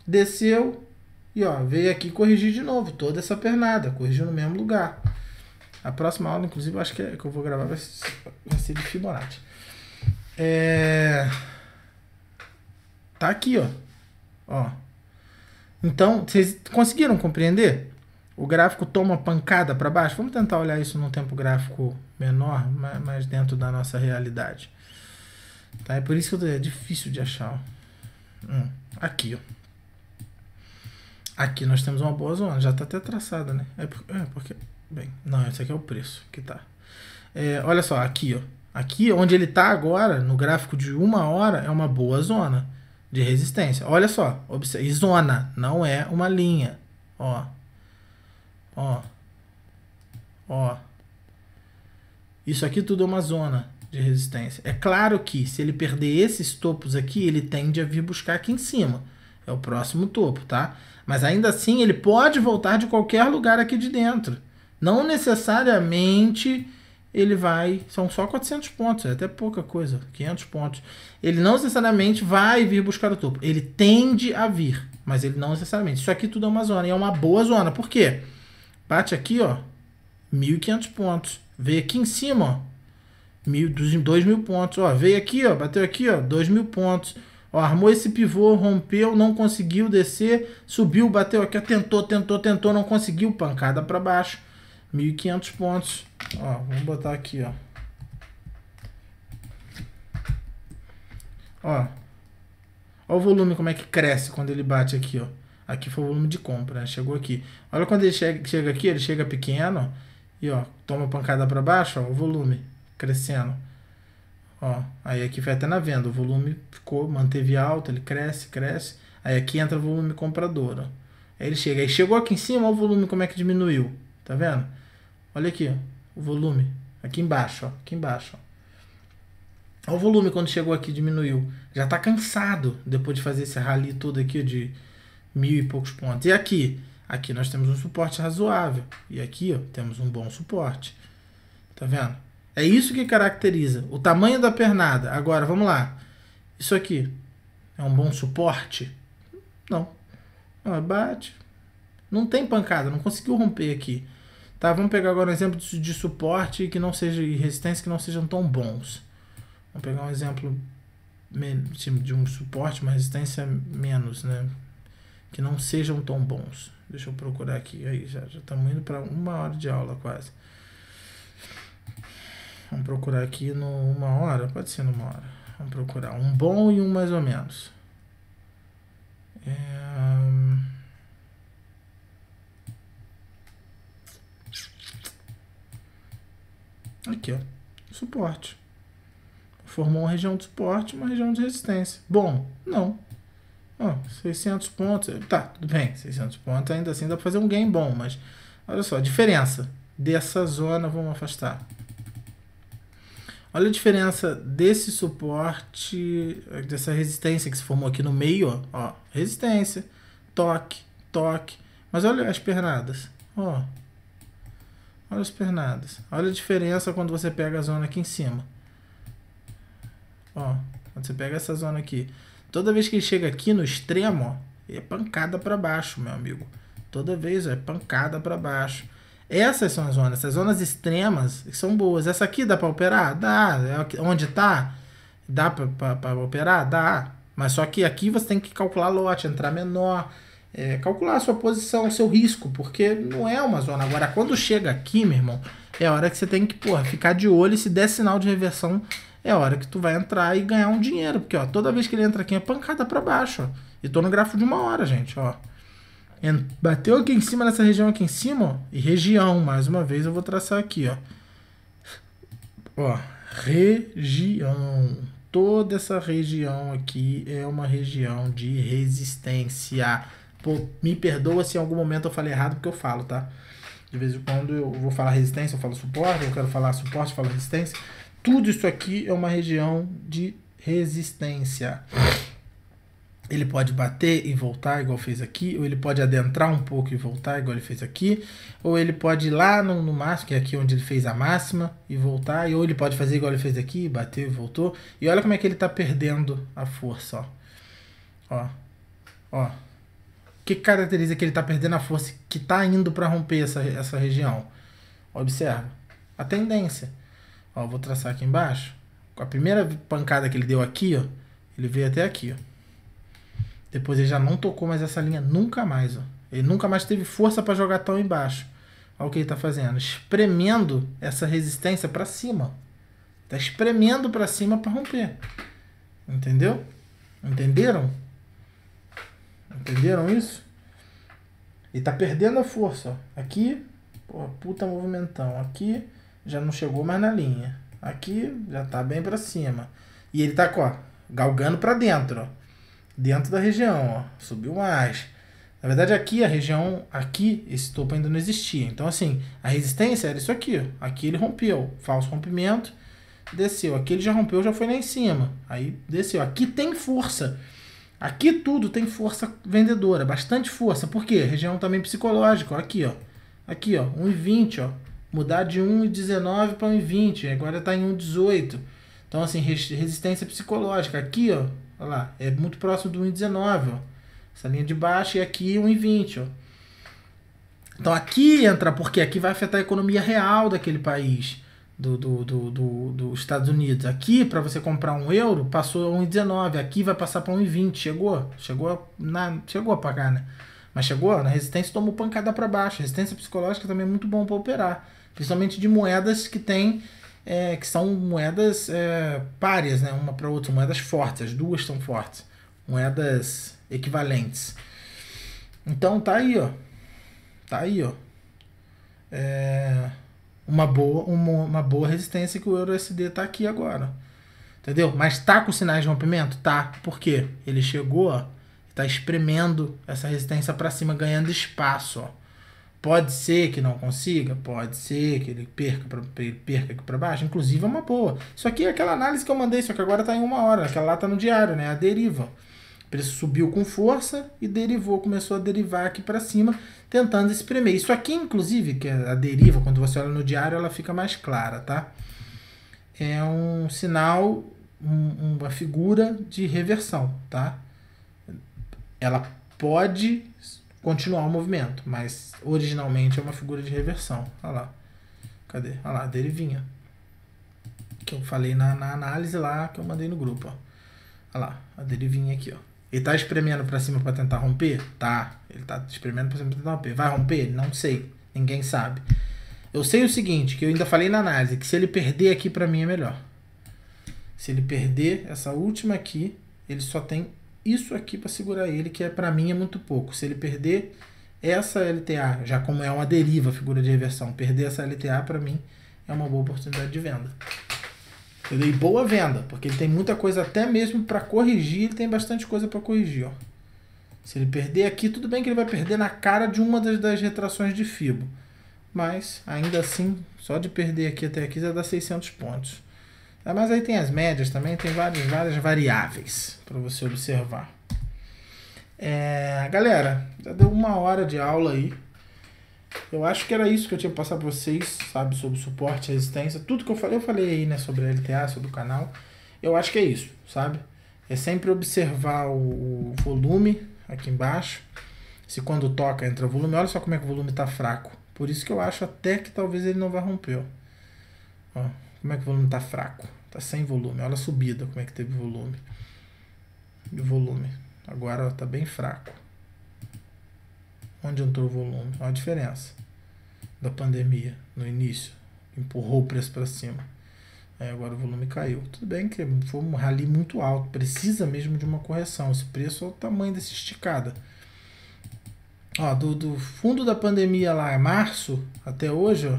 Desceu e ó, veio aqui corrigir de novo toda essa pernada, corrigiu no mesmo lugar. A próxima aula, inclusive, eu acho que eu vou gravar vai ser de Fibonacci. Tá aqui, ó. Então, vocês conseguiram compreender? O gráfico toma pancada para baixo. Vamos tentar olhar isso num tempo gráfico menor, mas dentro da nossa realidade. Tá? É por isso que é difícil de achar. Aqui, ó. Aqui nós temos uma boa zona. Já está até traçada, né? Porque... Bem, não, esse aqui é o preço que tá. Olha só, aqui, ó. Aqui, onde ele está agora, no gráfico de 1 hora, é uma boa zona de resistência. Olha só, observe, e zona, não é uma linha. Ó. Isso aqui tudo é uma zona de resistência. É claro que se ele perder esses topos aqui, ele tende a vir buscar aqui em cima. É o próximo topo, tá? Mas ainda assim, ele pode voltar de qualquer lugar aqui de dentro. Não necessariamente ele vai... São só 400 pontos, é até pouca coisa, 500 pontos. Ele não necessariamente vai vir buscar o topo. Ele tende a vir, mas ele não necessariamente. Isso aqui tudo é uma zona, e é uma boa zona. Por quê? Bate aqui, ó, 1.500 pontos. Veio aqui em cima, ó, 2.000 pontos. Ó, veio aqui, ó, bateu aqui, ó, 2.000 pontos. Ó, armou esse pivô, rompeu, não conseguiu descer, subiu, bateu aqui, ó, tentou, não conseguiu, pancada para baixo. 1.500 pontos. Ó, vamos botar aqui, ó. Ó o volume como é que cresce quando ele bate aqui, ó. Aqui foi o volume de compra, né? Chegou aqui. Olha quando ele chega aqui, ele chega pequeno e ó, toma pancada para baixo, ó, o volume crescendo. Ó, aí aqui foi até na venda, o volume manteve alto, ele cresce. Aí aqui entra o volume comprador, ó. Aí ele chega, aí chegou aqui em cima, ó, o volume como é que diminuiu, tá vendo? Olha aqui, ó, o volume, aqui embaixo, ó. Olha o volume quando chegou aqui, diminuiu. Já tá cansado depois de fazer esse rally todo aqui de 1.000 e poucos pontos. E aqui? Aqui nós temos um suporte razoável. E aqui, ó, temos um bom suporte. Tá vendo? É isso que caracteriza o tamanho da pernada. Agora, vamos lá. Isso aqui é um bom suporte? Não. Bate. Não tem pancada, não conseguiu romper aqui. Tá, vamos pegar agora um exemplo de suporte que não seja, e resistência que não sejam tão bons. Vamos pegar um exemplo de um suporte, uma resistência menos, né? Que não sejam tão bons. Deixa eu procurar aqui. Aí, já estamos indo para 1 hora de aula quase. Vamos procurar aqui no 1 hora? Pode ser no 1 hora. Vamos procurar um bom e um mais ou menos. Aqui, ó. Suporte. Formou uma região de suporte, uma região de resistência. Bom, não. 600 pontos. Tá, tudo bem. 600 pontos ainda assim dá para fazer um gain bom, mas olha só, a diferença dessa zona, vamos afastar. Olha a diferença desse suporte, dessa resistência que se formou aqui no meio, ó. Resistência, toque. Mas olha as pernadas, ó. Olha as pernadas. Olha a diferença quando você pega a zona aqui em cima. Ó, quando você pega essa zona aqui, toda vez que ele chega aqui no extremo, ó, é pancada para baixo, meu amigo. Toda vez é pancada para baixo. Essas são as zonas extremas que são boas. Essa aqui dá para operar? Dá. Onde tá? Dá para operar? Dá. Mas só que aqui você tem que calcular lote, entrar menor, calcular a sua posição, o seu risco, porque não é uma zona. Agora, quando chega aqui, meu irmão, é a hora que você tem que, ficar de olho, e se der sinal de reversão, é a hora que tu vai entrar e ganhar um dinheiro. Porque, ó, toda vez que ele entra aqui é pancada para baixo, ó. E tô no gráfico de 1 hora, gente, ó. Bateu aqui em cima, nessa região aqui em cima, ó. E região, mais uma vez, eu vou traçar aqui, ó. Ó, região. Toda essa região aqui é uma região de resistência. Pô, me perdoa se em algum momento eu falei errado, porque eu falo, tá? De vez em quando eu vou falar resistência, eu falo suporte, eu quero falar suporte, eu falo resistência. Tudo isso aqui é uma região de resistência. Ele pode bater e voltar, igual fez aqui, ou ele pode adentrar um pouco e voltar, igual ele fez aqui, ou ele pode ir lá no máximo, que é aqui onde ele fez a máxima, e voltar, ou ele pode fazer igual ele fez aqui, bateu e voltou. E olha como é que ele está perdendo a força, ó. Ó. O que caracteriza que ele está perdendo a força, que está indo para romper essa região? Observa. A tendência. Ó, vou traçar aqui embaixo. Com a primeira pancada que ele deu aqui, ó, ele veio até aqui, ó. Depois ele já não tocou mais essa linha nunca mais, ó. Ele nunca mais teve força para jogar tão embaixo. Olha o que ele está fazendo, espremendo essa resistência para cima. Está espremendo para cima para romper. Entendeu? Entenderam? Entenderam isso? Ele está perdendo a força, ó. Aqui, pô, puta movimentão. Aqui já não chegou mais na linha. Aqui já está bem para cima. E ele está, ó, galgando para dentro, ó. Dentro da região, ó, subiu mais. Na verdade, aqui a região, aqui esse topo ainda não existia. Então, assim, a resistência era isso aqui, ó. Aqui ele rompeu, falso rompimento, desceu. Aqui ele já rompeu, já foi lá em cima. Aí desceu. Aqui tem força. Aqui tudo tem força vendedora, bastante força. Por quê? Região também psicológica, ó. Aqui, ó. Aqui, ó, 1,20, ó. Mudar de 1,19 para 1,20. Agora está em 1,18. Então, assim, resistência psicológica. Aqui, ó. Olha lá, é muito próximo do 1,19, ó. Essa linha de baixo, e aqui 1,20, ó. Então aqui entra, porque aqui vai afetar a economia real daquele país, dos Estados Unidos. Aqui, para você comprar €1, passou a 1,19. Aqui vai passar para 1,20. Chegou a pagar, né? Mas chegou na resistência, tomou pancada para baixo. Resistência psicológica também é muito bom para operar. Principalmente de moedas que tem... que são moedas párias, né? Uma para outra, moedas fortes, as duas são fortes, moedas equivalentes. Então tá aí, ó. Tá aí, ó. Uma boa resistência que o EURUSD tá aqui agora. Entendeu? Mas tá com sinais de rompimento? Tá. Por quê? Ele chegou, ó, tá espremendo essa resistência para cima, ganhando espaço, ó. Pode ser que não consiga, pode ser que ele perca aqui para baixo, inclusive é uma boa. Isso aqui é aquela análise que eu mandei, só que agora está em 1 hora, aquela lá está no diário, né? A deriva. O preço subiu com força e derivou, começou a derivar aqui para cima, tentando espremer. Isso aqui, inclusive, que é a deriva, quando você olha no diário, ela fica mais clara, tá? É um sinal, uma figura de reversão, tá? Ela pode continuar o movimento, mas originalmente é uma figura de reversão. Olha lá. Cadê? Olha lá, a derivinha. Que eu falei na análise lá que eu mandei no grupo, ó. Olha lá, a derivinha aqui, ó. Ele tá espremendo para cima para tentar romper? Tá. Ele tá espremendo para cima para tentar romper. Vai romper? Não sei. Ninguém sabe. Eu sei o seguinte, que eu ainda falei na análise, que se ele perder aqui para mim é melhor. Se ele perder essa última aqui, ele só tem isso aqui para segurar ele, que para mim é muito pouco. Se ele perder essa LTA, já como é uma deriva, figura de reversão, perder essa LTA para mim é uma boa oportunidade de venda. Entendeu? E boa venda, porque ele tem muita coisa até mesmo para corrigir, ele tem bastante coisa para corrigir, ó. Se ele perder aqui, tudo bem que ele vai perder na cara de uma das retrações de FIBO, mas ainda assim, só de perder aqui até aqui já dá 600 pontos. Mas aí tem as médias também, tem várias variáveis para você observar. Galera, já deu 1 hora de aula aí. Eu acho que era isso que eu tinha que passar para vocês, sabe, sobre suporte, resistência. Tudo que eu falei aí, né, sobre a LTA, sobre o canal. Eu acho que é isso, sabe? É sempre observar o volume aqui embaixo. Se quando toca entra volume, olha só como é que o volume está fraco. Por isso que eu acho até que talvez ele não vá romper. Ó. Como é que o volume está fraco? Está sem volume. Olha a subida, como é que teve volume. E o volume. Agora está bem fraco. Onde entrou o volume? Olha a diferença da pandemia no início. Empurrou o preço para cima. Aí agora o volume caiu. Tudo bem que foi um rally muito alto. Precisa mesmo de uma correção. Esse preço é o tamanho dessa esticada. Ó, do fundo da pandemia lá, março, até hoje, ó.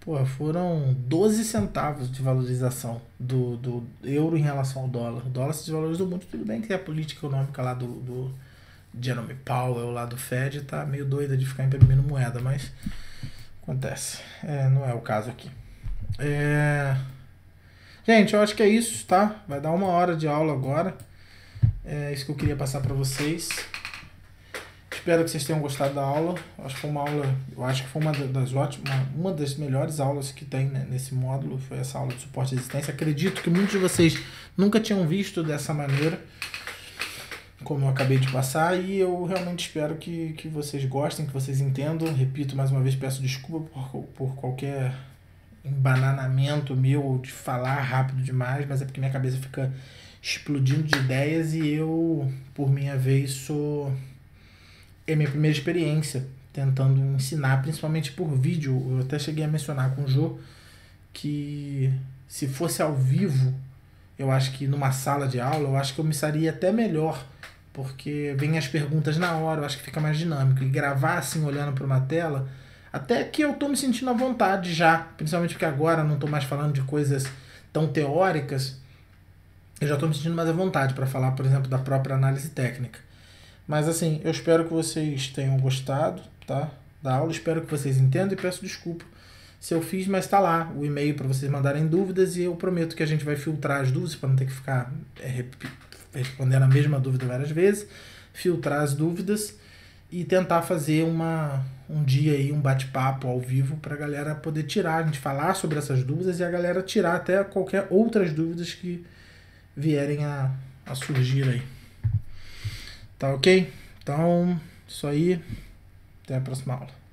Pô, foram 12 centavos de valorização do euro em relação ao dólar. O dólar se desvalorizou muito. Tudo bem que a política econômica lá do Jerome Powell, lá do Fed, tá meio doida de ficar imprimindo moeda, mas acontece. Não é o caso aqui. Gente, eu acho que é isso, tá? Vai dar 1 hora de aula agora. É isso que eu queria passar para vocês. Espero que vocês tenham gostado da aula. Acho que foi uma aula, eu acho que foi uma das melhores aulas que tem, né, nesse módulo. Foi essa aula de suporte à existência. Acredito que muitos de vocês nunca tinham visto dessa maneira, como eu acabei de passar, e eu realmente espero que vocês gostem, que vocês entendam. Repito mais uma vez, peço desculpa por qualquer embananamento meu ou de falar rápido demais, mas é porque minha cabeça fica explodindo de ideias e eu, por minha vez, é minha primeira experiência tentando ensinar, principalmente por vídeo. Eu até cheguei a mencionar com o Jô que se fosse ao vivo, eu acho que numa sala de aula, eu acho que eu me sairia até melhor, porque vem as perguntas na hora, eu acho que fica mais dinâmico. E gravar assim, olhando para uma tela, até que eu tô me sentindo à vontade já, principalmente porque agora eu não tô mais falando de coisas tão teóricas, eu já tô me sentindo mais à vontade para falar, por exemplo, da própria análise técnica. Mas assim, eu espero que vocês tenham gostado, tá? Da aula, espero que vocês entendam e peço desculpa se eu fiz, mas tá lá o e-mail para vocês mandarem dúvidas e eu prometo que a gente vai filtrar as dúvidas para não ter que ficar respondendo a mesma dúvida várias vezes, filtrar as dúvidas e tentar fazer um dia aí, um bate-papo ao vivo para a galera poder tirar, a gente falar sobre essas dúvidas e a galera tirar até qualquer outras dúvidas que vierem a surgir aí. Tá ok? Então, isso aí. Até a próxima aula.